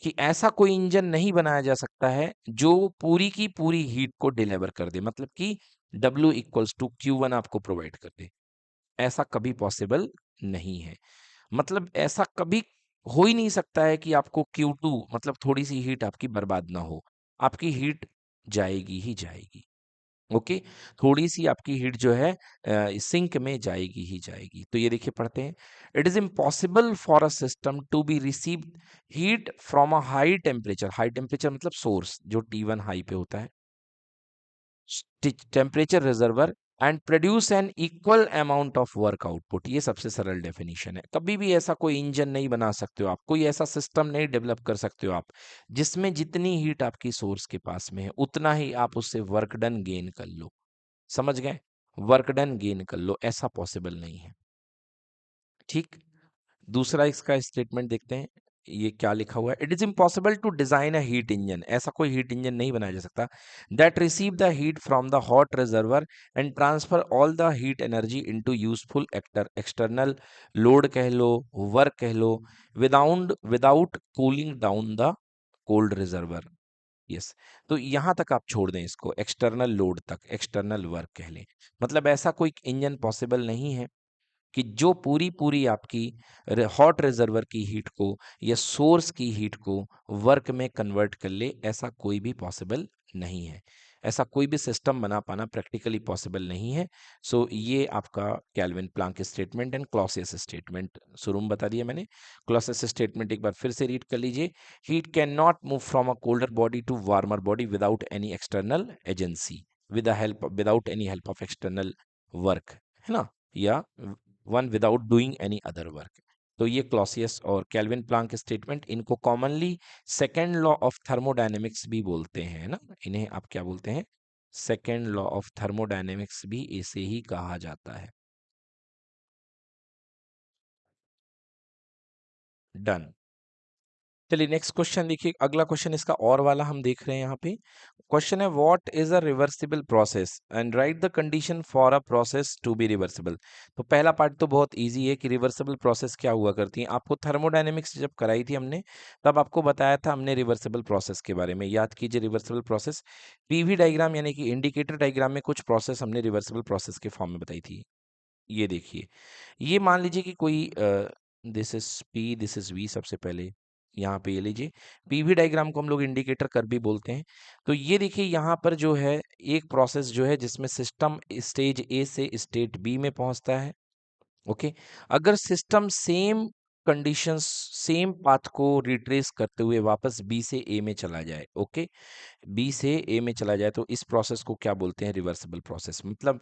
कि ऐसा कोई इंजन नहीं बनाया जा सकता है जो पूरी की पूरी हीट को डिलीवर कर दे, मतलब कि W इक्वल्स टू Q1 आपको प्रोवाइड कर दे। ऐसा कभी पॉसिबल नहीं है। मतलब ऐसा कभी हो ही नहीं सकता है कि आपको Q2, मतलब थोड़ी सी हीट आपकी बर्बाद ना हो, आपकी हीट जाएगी ही जाएगी। ओके, थोड़ी सी आपकी हीट जो है सिंक में जाएगी ही जाएगी। तो ये देखिए, पढ़ते हैं, it is impossible for a system to be receive heat from a high temperature, high temperature मतलब सोर्स जो T1 हाई पे होता है, temperature reservoir, and produce an equal amount of work output. ये सबसे सरल डेफिनेशन है। कभी भी ऐसा कोई इंजन नहीं बना सकते हो आप, कोई ऐसा सिस्टम नहीं डेवलप कर सकते हो आप जिसमें जितनी हीट आपकी सोर्स के पास में है उतना ही आप उससे वर्क डन गेन कर लो। समझ गए, वर्क डन गेन कर लो, ऐसा पॉसिबल नहीं है, ठीक। दूसरा इसका स्टेटमेंट देखते हैं, ये क्या लिखा हुआ है, it is impossible to design a heat engine, ऐसा कोई हीट इंजन नहीं बनाया जा सकता that receive the heat from the hot reservoir and transfer all the heat energy into useful external load कह लो, वर्क कह लो, without without cooling down the cold reservoir. Yes, तो यहां तक आप छोड़ दें इसको, एक्सटर्नल लोड तक, एक्सटर्नल वर्क कह लें, मतलब ऐसा कोई इंजन पॉसिबल नहीं है कि जो पूरी पूरी आपकी हॉट रिजर्वर की हीट को या सोर्स की हीट को वर्क में कन्वर्ट कर ले, ऐसा कोई भी पॉसिबल नहीं है। ऐसा कोई भी सिस्टम बना पाना प्रैक्टिकली पॉसिबल नहीं है। सो ये आपका Kelvin Planck statement and Clausius statement शुरू में बता दिया मैंने। क्लॉसियस स्टेटमेंट एक बार फिर से रीड कर लीजिए। Heat can not move from a colder body to warmer body without any external agency, without any help of external work, है ना, या one without doing any other work. तो ये क्लॉसियस और कैल्विन प्लांक स्टेटमेंट, इनको commonly second law of thermodynamics भी बोलते हैं, है ना। इन्हें आप क्या बोलते हैं? सेकेंड लॉ ऑफ थर्मोडायनेमिक्स भी इसे ही कहा जाता है। डन। चलिए नेक्स्ट क्वेश्चन देखिए, अगला क्वेश्चन इसका और वाला हम देख रहे हैं यहाँ पे। क्वेश्चन है what is a reversible process and write the condition for a process to be reversible. तो पहला पार्ट तो बहुत इजी है कि रिवर्सिबल प्रोसेस क्या हुआ करती है। आपको थर्मोडायनेमिक्स जब कराई थी हमने, तब आपको बताया था हमने रिवर्सिबल प्रोसेस के बारे में। याद कीजिए रिवर्सिबल प्रोसेस, पीवी डायग्राम यानी कि इंडिकेटर डायग्राम में कुछ प्रोसेस हमने रिवर्सिबल प्रोसेस के फॉर्म में बताई थी। ये देखिए, ये मान लीजिए कि कोई this is P, this is V. सबसे पहले यहाँ पे ये लीजिए, पीवी डायग्राम को हम लोग इंडिकेटर कर भी बोलते हैं। तो ये देखिए यहाँ पर जो है एक प्रोसेस जो है जिसमें सिस्टम स्टेज ए से स्टेट बी में पहुंचता है। ओके, अगर system same conditions, same path को रिट्रेस करते हुए वापस बी से ए में चला जाए, ओके, बी से ए में चला जाए, तो इस प्रोसेस को क्या बोलते हैं? Reversible process. मतलब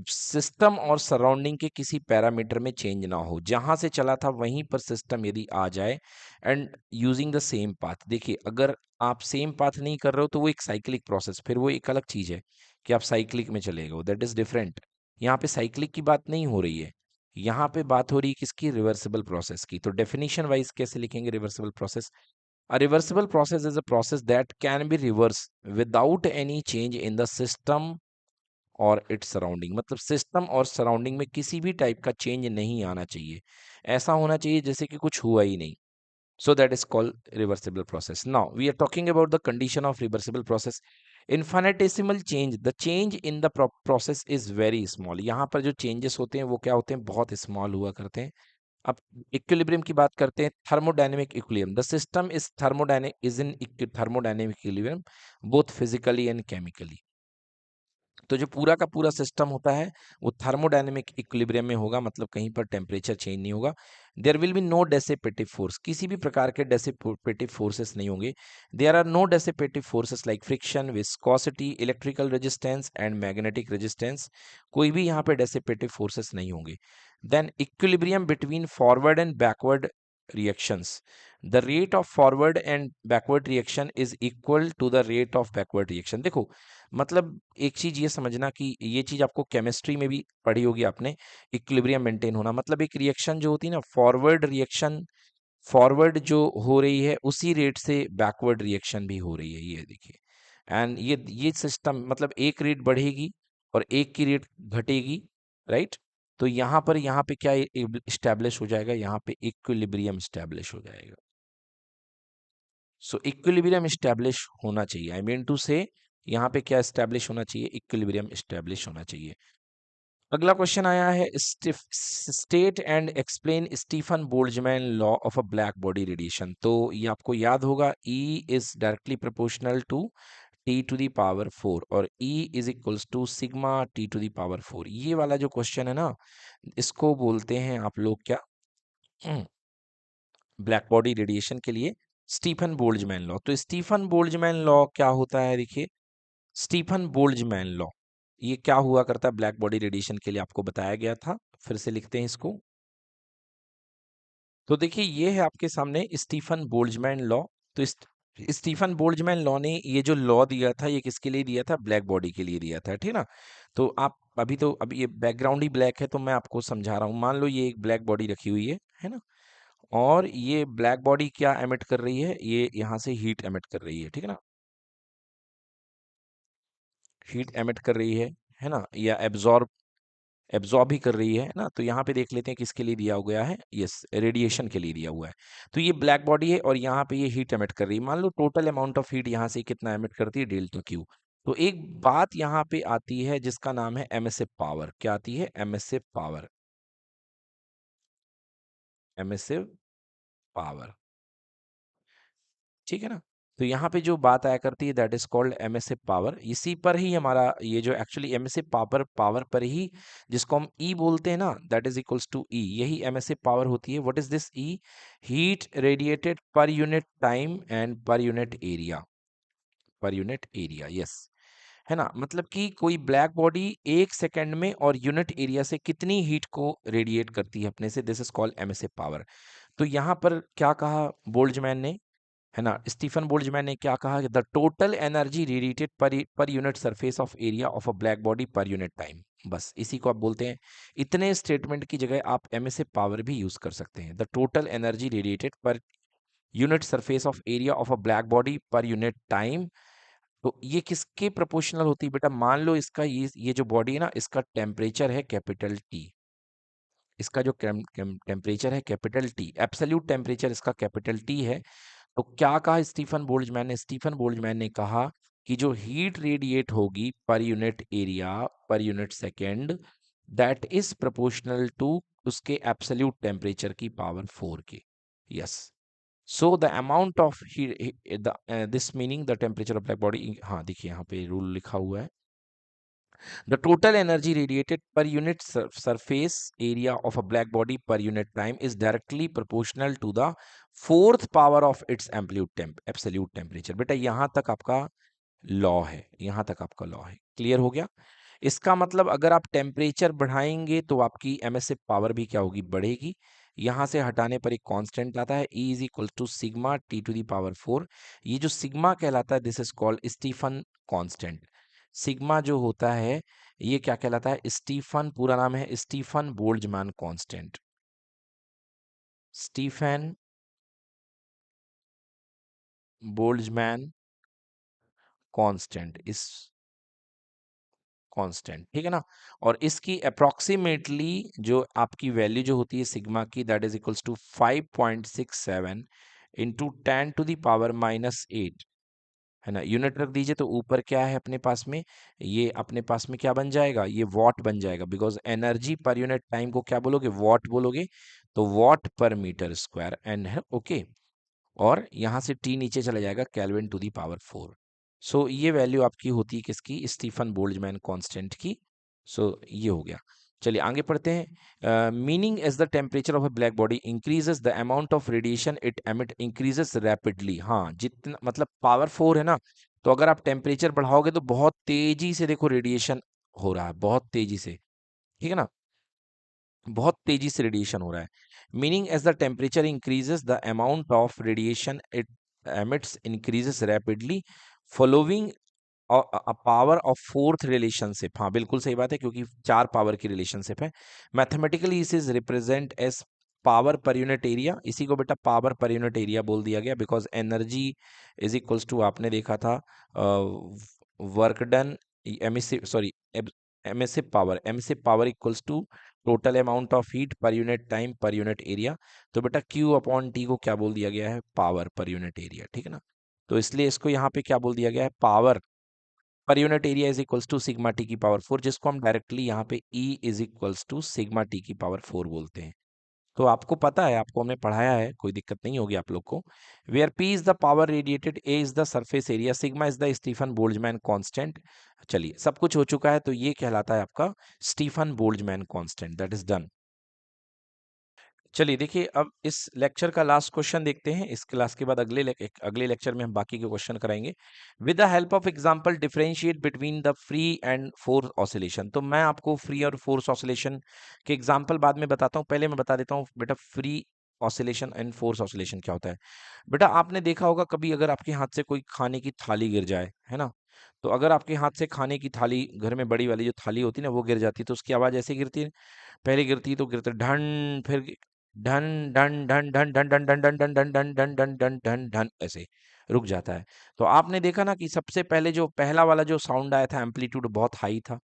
सिस्टम और सराउंडिंग के किसी पैरामीटर में चेंज ना हो, जहां से चला था वहीं पर सिस्टम यदि आ जाए and using the same path. देखिए, अगर आप सेम पाथ नहीं कर रहे हो तो वो एक साइक्लिक प्रोसेस, फिर वो एक अलग चीज है कि आप साइक्लिक में चले गए, दैट इज डिफरेंट। यहाँ पे साइक्लिक की बात नहीं हो रही है, यहाँ पे बात हो रही है किसकी? रिवर्सिबल प्रोसेस की। तो डेफिनेशन वाइज कैसे लिखेंगे reversible process? A reversible process is a process that can be reversed without any change in the system और इट्स सराउंडिंग। मतलब सिस्टम और सराउंडिंग में किसी भी टाइप का चेंज नहीं आना चाहिए, ऐसा होना चाहिए जैसे कि कुछ हुआ ही नहीं। So that is called reversible process. Now we are talking about the condition of reversible process. Infinitesimal change, the change in the process is very small. यहाँ पर जो changes होते हैं वो क्या होते हैं? बहुत small हुआ करते हैं। अब इक्विलिब्रियम की बात करते हैं, thermodynamic equilibrium. The system is thermodynamic, is in thermodynamic equilibrium both physically and chemically. तो जो पूरा का पूरा सिस्टम होता है वो थर्मोडायनेमिक इक्विलिब्रियम में होगा, मतलब कहीं पर टेम्परेचर चेंज नहीं होगा। There will be no dissipative force, किसी भी प्रकार के डेसिपेटिव फोर्सेस नहीं होंगे। There are no dissipative forces like friction, viscosity, electrical resistance and magnetic resistance. कोई भी यहाँ पे डेसिपेटिव फोर्सेस नहीं होंगे। Then equilibrium between forward and backward reactions, the rate of forward and backward reaction is equal to the rate of backward reaction. देखो, मतलब एक चीज ये समझना कि ये चीज आपको केमिस्ट्री में भी पढ़ी होगी आपने, इक्विलिब्रियम मेंटेन होना। मतलब एक रिएक्शन जो होती है ना, फॉरवर्ड रिएक्शन, फॉरवर्ड जो हो रही है उसी रेट से बैकवर्ड रिएक्शन भी हो रही है, ये देखिए। एंड ये सिस्टम, मतलब एक रेट बढ़ेगी और एक की रेट घटेगी, राइट। तो यहाँ पे क्या इस्टेब्लिश हो जाएगा? यहाँ पे इक्विलिब्रियम इस्टेब्लिश हो जाएगा। सो इक्विलिब्रियम इस्टेब्लिश होना चाहिए, आई मीन टू से यहाँ पे क्या इस्टेब्लिश होना चाहिए? इक्विलिब्रियम इस्टेब्लिश होना चाहिए। अगला क्वेश्चन आया है, state and explain Stefan Boltzmann law of a black body radiation. तो ये आपको याद होगा, E is directly proportional to T to the power 4 और E is equals to sigma T to the power 4। ये वाला जो क्वेश्चन है ना, इसको बोलते हैं आप लोग क्या? ब्लैक बॉडी रेडिएशन के लिए स्टीफन बोल्ट्जमैन लॉ। तो स्टीफन बोल्ट्जमैन लॉ क्या होता है? देखिए, स्टीफन बोल्ट्जमैन लॉ, ये क्या हुआ करता है ब्लैक बॉडी रेडिएशन के लिए? आपको बताया गया था, फिर से लिखते हैं इसको। तो देखिए, ये है आपके सामने स्टीफन बोल्ट्जमैन लॉ। तो स्टीफन बोल्ट्जमैन लॉ ने ये जो लॉ दिया था, ये किसके लिए दिया था? ब्लैक बॉडी के लिए दिया था, ठीक ना। तो आप अभी, तो अभी ये बैकग्राउंड ही ब्लैक है तो मैं आपको समझा रहा हूँ। मान लो ये एक ब्लैक बॉडी रखी हुई है ना, और ये ब्लैक बॉडी क्या एमिट कर रही है? ये यहाँ से हीट एमिट कर रही है, ठीक है ना, हीट एमिट कर रही है ना, या एब्जॉर्ब, एब्जॉर्ब ही कर रही है ना। तो यहाँ पे देख लेते हैं किसके लिए दिया गया है, यस, रेडिएशन के लिए दिया हुआ है। तो ये ब्लैक बॉडी है और यहाँ पे ये हीट एमिट कर रही है। मान लो टोटल अमाउंट ऑफ हीट यहाँ से कितना एमिट करती है? Delta Q. तो एक बात यहाँ पे आती है जिसका नाम है एमिसिव पावर। क्या आती है? Emissive power. एमिसिव पावर, ठीक है ना। तो यहाँ पे जो बात आया करती है that is called emissive power. इसी पर ही हमारा ये जो एक्चुअली एमिसिव पावर पावर पर ही जिसको हम ई बोलते हैं ना, दैट इज इक्वल्स टू ई, यही एमिसिव पावर होती है। What is this E? Heat radiated पर यूनिट टाइम एंड पर unit area, per unit area, yes, है ना। मतलब कि कोई ब्लैक बॉडी 1 सेकंड में और यूनिट एरिया से कितनी हीट को रेडिएट करती है अपने से, this is called emissive power. तो यहाँ पर क्या कहा बोल्ट्जमैन ने, है ना, स्टीफन बोल्ट्जमैन ने क्या कहा, the total energy radiated per unit surface of area of a black body पर यूनिट टाइम। बस इसी को आप बोलते हैं। इतने स्टेटमेंट की जगह आप एमिसिव पावर भी यूज कर सकते हैं। The total energy radiated per unit surface of area of a black body पर यूनिट टाइम। तो ये किसके प्रोपोर्शनल होती है बेटा? मान लो इसका ये जो बॉडी है ना, इसका टेम्परेचर है कैपिटल टी, इसका जो टेम्परेचर है कैपिटल टी, एब्सोल्यूट टेम्परेचर इसका कैपिटल टी है। तो क्या कहा स्टीफन बोल्ट्जमैन ने? स्टीफन बोल्ट्जमैन ने कहा कि जो हीट रेडिएट होगी per unit area per unit second, that is proportional to उसके एब्सोल्यूट टेम्परेचर की पावर 4 के। Yes, so the amount of this meaning the temperature of black body, हाँ देखिए यहाँ पे रूल लिखा हुआ है, the total energy radiated per unit surface area of a black body per unit time is directly proportional to the fourth power of its absolute temperature। बेटा यहाँ तक आपका लॉ है, यहाँ तक आपका लॉ है, क्लियर हो गया। इसका मतलब अगर आप टेम्परेचर बढ़ाएंगे तो आपकी एमिसिव पावर भी क्या होगी? बढ़ेगी। यहां से हटाने पर एक कांस्टेंट आता है, E is equal to sigma T to the power 4। ये जो सिग्मा कहलाता है this is called Stefan constant. Sigma जो होता है ये क्या कहलाता है? स्टीफन, पूरा नाम है Stephen Boltzmann constant. Stephen Boltzmann constant इस कांस्टेंट, ठीक है ना। और इसकी अप्रोक्सीमेटली जो आपकी वैल्यू जो होती है सिग्मा की, that is equals to 5.67 into 10 to the power -8, है ना। यूनिट रख दीजिए तो ऊपर क्या है अपने पास में, ये अपने पास में क्या बन जाएगा? ये वॉट बन जाएगा, because energy per unit time को क्या बोलोगे? वॉट बोलोगे। तो वॉट पर मीटर स्क्वायर एन है, ओके। और यहां से टी नीचे चला जाएगा, केल्विन टू दी पावर 4। सो ये वैल्यू आपकी होती है किसकी? स्टीफन बोल्ट्जमैन कांस्टेंट की। सो ये हो गया। चलिए आगे पढ़ते हैं। Meaning as the temperature of a black body increases the amount of radiation it emit increases rapidly. हाँ, जितना मतलब पावर 4 है ना, तो अगर आप टेम्परेचर बढ़ाओगे तो बहुत तेजी से देखो रेडिएशन हो रहा है, बहुत तेजी से, ठीक है ना, बहुत तेजी से रेडिएशन हो रहा है। Meaning as the temperature increases the amount of radiation it emits increases rapidly following power of fourth relationship. हाँ बिल्कुल सही बात है, क्योंकि 4 पावर की रिलेशनशिप है। मैथमेटिकली इस is represent as power per unit area. इसी को बेटा पावर पर यूनिट एरिया बोल दिया गया, because energy is equals to, आपने देखा था work done, emissive sorry emissive power equals to total amount of heat per unit time per unit area. तो बेटा Q अपॉन टी को क्या बोल दिया गया है? पावर पर यूनिट एरिया, ठीक है ना। तो इसलिए इसको यहाँ पे क्या बोल दिया गया है? Power per unit area is equals to sigma T की पावर 4, जिसको हम डायरेक्टली यहाँ पे E is equals to sigma T की पावर 4 बोलते हैं। तो आपको पता है, आपको हमने पढ़ाया है, कोई दिक्कत नहीं होगी आप लोग को। Where P is the power radiated, A is the surface area, sigma is the Stefan Boltzmann constant. चलिए सब कुछ हो चुका है, तो ये कहलाता है आपका Stephen Boltzmann constant, that is done. चलिए देखिए, अब इस लेक्चर का लास्ट क्वेश्चन देखते हैं। इस क्लास के बाद अगले लेक्चर में हम बाकी के क्वेश्चन कराएंगे। With the help of example differentiate between the free and force oscillation. तो मैं आपको फ्री और फोर्स ऑसिलेशन के एग्जांपल बाद में बताता हूँ, पहले मैं बता देता हूँ बेटा free oscillation and force oscillation क्या होता है। बेटा आपने देखा होगा कभी अगर आपके हाथ से कोई खाने की थाली गिर जाए, है ना, तो अगर आपके हाथ से खाने की थाली, घर में बड़ी वाली जो थाली होती है ना, वो गिर जाती है, तो उसकी आवाज ऐसे गिरती है। पहले गिरती तो गिरते ढन, फिर ढन ढन ढन ढन ढन ढन ढन ढन ढन ढन ढन ढन ढन ढन ढन ढन ऐसे रुक जाता है। तो आपने देखा ना कि सबसे पहले जो पहला वाला जो साउंड आया था एम्पलीट्यूड बहुत हाई था,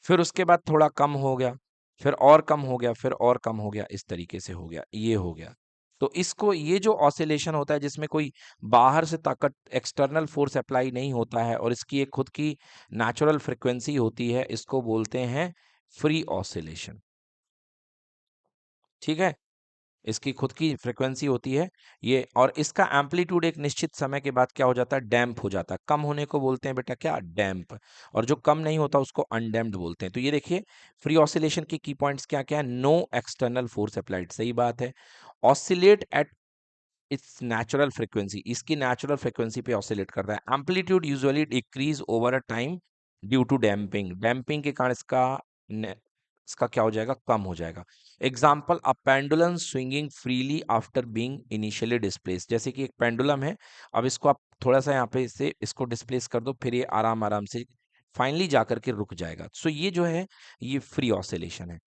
फिर उसके बाद थोड़ा कम हो गया, फिर और कम हो गया, फिर और कम हो गया, इस तरीके से हो गया, ये हो गया। तो इसको, ये जो ऑसिलेशन होता है जिसमें कोई बाहर से ताकत एक्सटर्नल फोर्स अप्लाई नहीं होता है और इसकी एक खुद की नेचुरल फ्रिक्वेंसी होती है, इसको बोलते हैं फ्री ऑसिलेशन, ठीक है। इसकी खुद की फ्रीक्वेंसी होती है ये, और इसका एम्पलीट्यूड एक निश्चित समय के बाद क्या हो जाता है, डैम्प हो जाता है। कम होने को बोलते हैं बेटा क्या, डैम्प, और जो कम नहीं होता उसको अनडैम्प्ड बोलते हैं। तो ये देखिए फ्री ऑसिलेशन के की पॉइंट्स क्या क्या है, नो एक्सटर्नल फोर्स अप्लाइड, सही बात है। Oscillate at its natural frequency, इसकी नेचुरल फ्रीक्वेंसी पे ऑसिलेट करता है। Amplitude usually decrease over a time due to damping, damping के कारण इसका क्या हो जाएगा, कम हो जाएगा। Example, a pendulum swinging freely after being initially displace, जैसे कि एक पेंडुलम है, अब इसको आप थोड़ा सा यहाँ पे से इसको डिस्प्लेस कर दो, फिर ये आराम आराम से फाइनली जाकर के रुक जाएगा। सो ये जो है ये फ्री ऑसिलेशन है।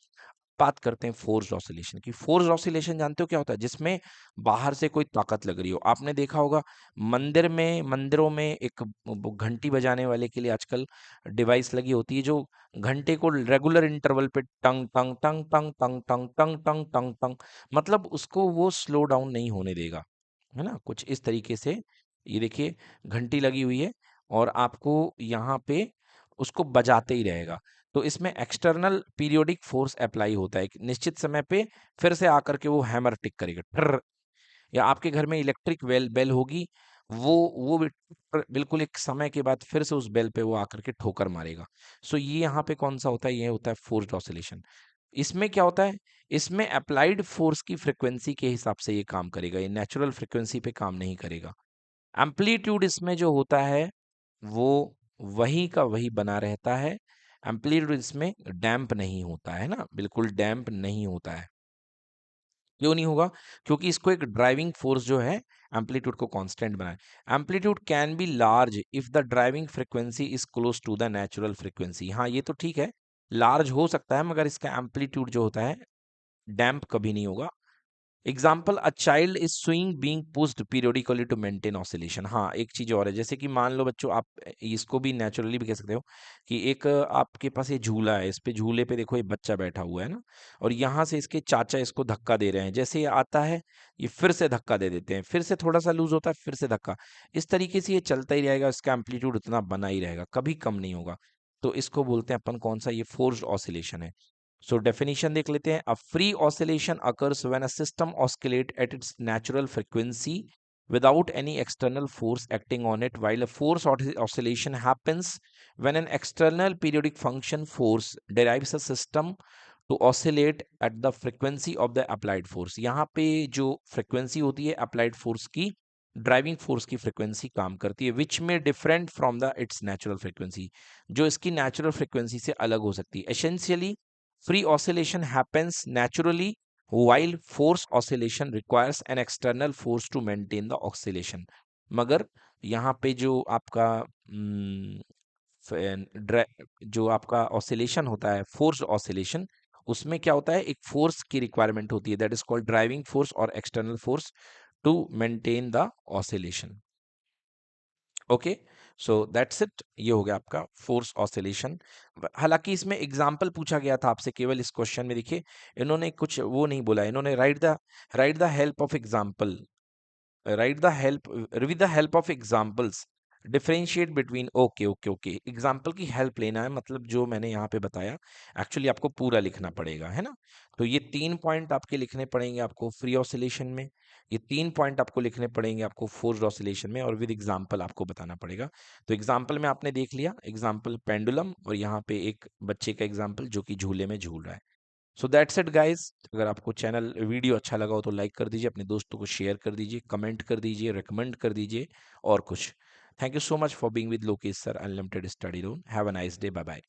बात करते हैं फोर्स्ड ऑसिलेशन की। फोर्स्ड ऑसिलेशन जानते हो क्या होता है, जिसमें बाहर से कोई ताकत लग रही हो। आपने देखा होगा मंदिरों में एक घंटी बजाने वाले के लिए आजकल डिवाइस लगी होती है, जो घंटे को रेगुलर इंटरवल पे टंग टंग टंग टंग टंग टंग टंग टंग टंग टंग, मतलब उसको वो स्लो डाउन नहीं होने देगा, है ना, कुछ इस तरीके से। ये देखिए घंटी लगी हुई है और आपको यहाँ पे उसको बजाते ही रहेगा। तो इसमें एक्सटर्नल पीरियोडिक फोर्स अप्लाई होता है, एक निश्चित समय पे फिर से आकर के वो हैमर टिक करेगा ठर्र। या आपके घर में इलेक्ट्रिक बेल बेल होगी, वो भी बिल्कुल एक समय के बाद फिर से उस बेल पे वो आकर के ठोकर मारेगा। सो ये यहाँ पे कौन सा होता है, ये होता है फोर्स्ड ऑसिलेशन। इसमें क्या होता है, इसमें अप्लाइड फोर्स की फ्रिक्वेंसी के हिसाब से ये काम करेगा, ये नेचुरल फ्रिक्वेंसी पे काम नहीं करेगा। एम्पलीट्यूड इसमें जो होता है वो वही का वही बना रहता है। एम्पलीट्यूड इसमें डैम्प नहीं होता है ना, बिल्कुल डैम्प नहीं होता है। क्यों नहीं होगा, क्योंकि इसको एक ड्राइविंग फोर्स जो है एम्पलीट्यूड को कांस्टेंट बनाए। Amplitude can be large if the driving frequency is close to the natural frequency, हाँ ये तो ठीक है, लार्ज हो सकता है, मगर इसका एम्पलीट्यूड जो होता है डैम्प कभी नहीं होगा। Example, a child is swing being pushed periodically to maintain oscillation. हाँ एक चीज और है, जैसे कि मान लो बच्चों, आप इसको भी नेचुरली भी कह सकते हो कि एक आपके पास ये झूला है, इस पे झूले पे देखो ये बच्चा बैठा हुआ है ना, और यहाँ से इसके चाचा इसको धक्का दे रहे हैं, जैसे ये आता है ये फिर से धक्का दे देते हैं, फिर से थोड़ा सा लूज होता है, फिर से धक्का, इस तरीके से ये चलता ही रहेगा, इसका एम्पलीट्यूड उतना बना ही रहेगा, कभी कम नहीं होगा। तो इसको बोलते हैं अपन कौन सा, ये फोर्स्ड ऑसिलेशन है। सो डेफिनेशन देख लेते हैं। A free oscillation occurs when a system oscillate at its natural frequency without any external force acting on it, while a force oscillation happens when an external periodic function force derives a system to oscillate at the frequency of the applied force। यहाँ पे जो फ्रिक्वेंसी होती है अप्लाइड फोर्स की, ड्राइविंग फोर्स की फ्रिक्वेंसी काम करती है, विच में different from the it's natural frequency, जो इसकी नेचुरल फ्रिक्वेंसी से अलग हो सकती है। Essentially free oscillation happens naturally while force oscillation requires an external force to maintain the oscillation। मगर यहाँ पे जो आपका जो आपका ऑसिलेशन होता है फोर्स ऑसिलेशन, उसमें क्या होता है, एक फोर्स की रिक्वायरमेंट होती है, that is called driving force और external force to maintain the oscillation. Okay, so that's it, ये हो गया आपका फोर्स ऑसिलेशन। हालांकि इसमें एग्जाम्पल पूछा गया था आपसे केवल इस क्वेश्चन में, देखिए इन्होंने कुछ वो नहीं बोला, इन्होंने right the help of example, right the help with the help of examples differentiate between, okay okay okay, example की हेल्प लेना है, मतलब जो मैंने यहाँ पे बताया एक्चुअली आपको पूरा लिखना पड़ेगा, है ना। तो ये 3 पॉइंट आपके लिखने पड़ेंगे आपको फ्री ऑसिलेशन में, ये 3 पॉइंट आपको लिखने पड़ेंगे आपको फोर्स्ड ऑसिलेशन में, और विद एग्जाम्पल आपको बताना पड़ेगा। तो एग्जाम्पल में आपने देख लिया, एग्जाम्पल पेंडुलम, और यहाँ पे एक बच्चे का एग्जाम्पल जो कि झूले में झूल रहा है। सो दैट्स इट गाइस। अगर आपको चैनल वीडियो अच्छा लगा हो तो लाइक कर दीजिए, अपने दोस्तों को शेयर कर दीजिए, कमेंट कर दीजिए, रिकमेंड कर दीजिए, और कुछ। Thank you so much for being with Lokesh sir unlimited study loan. Have a nice day, bye bye.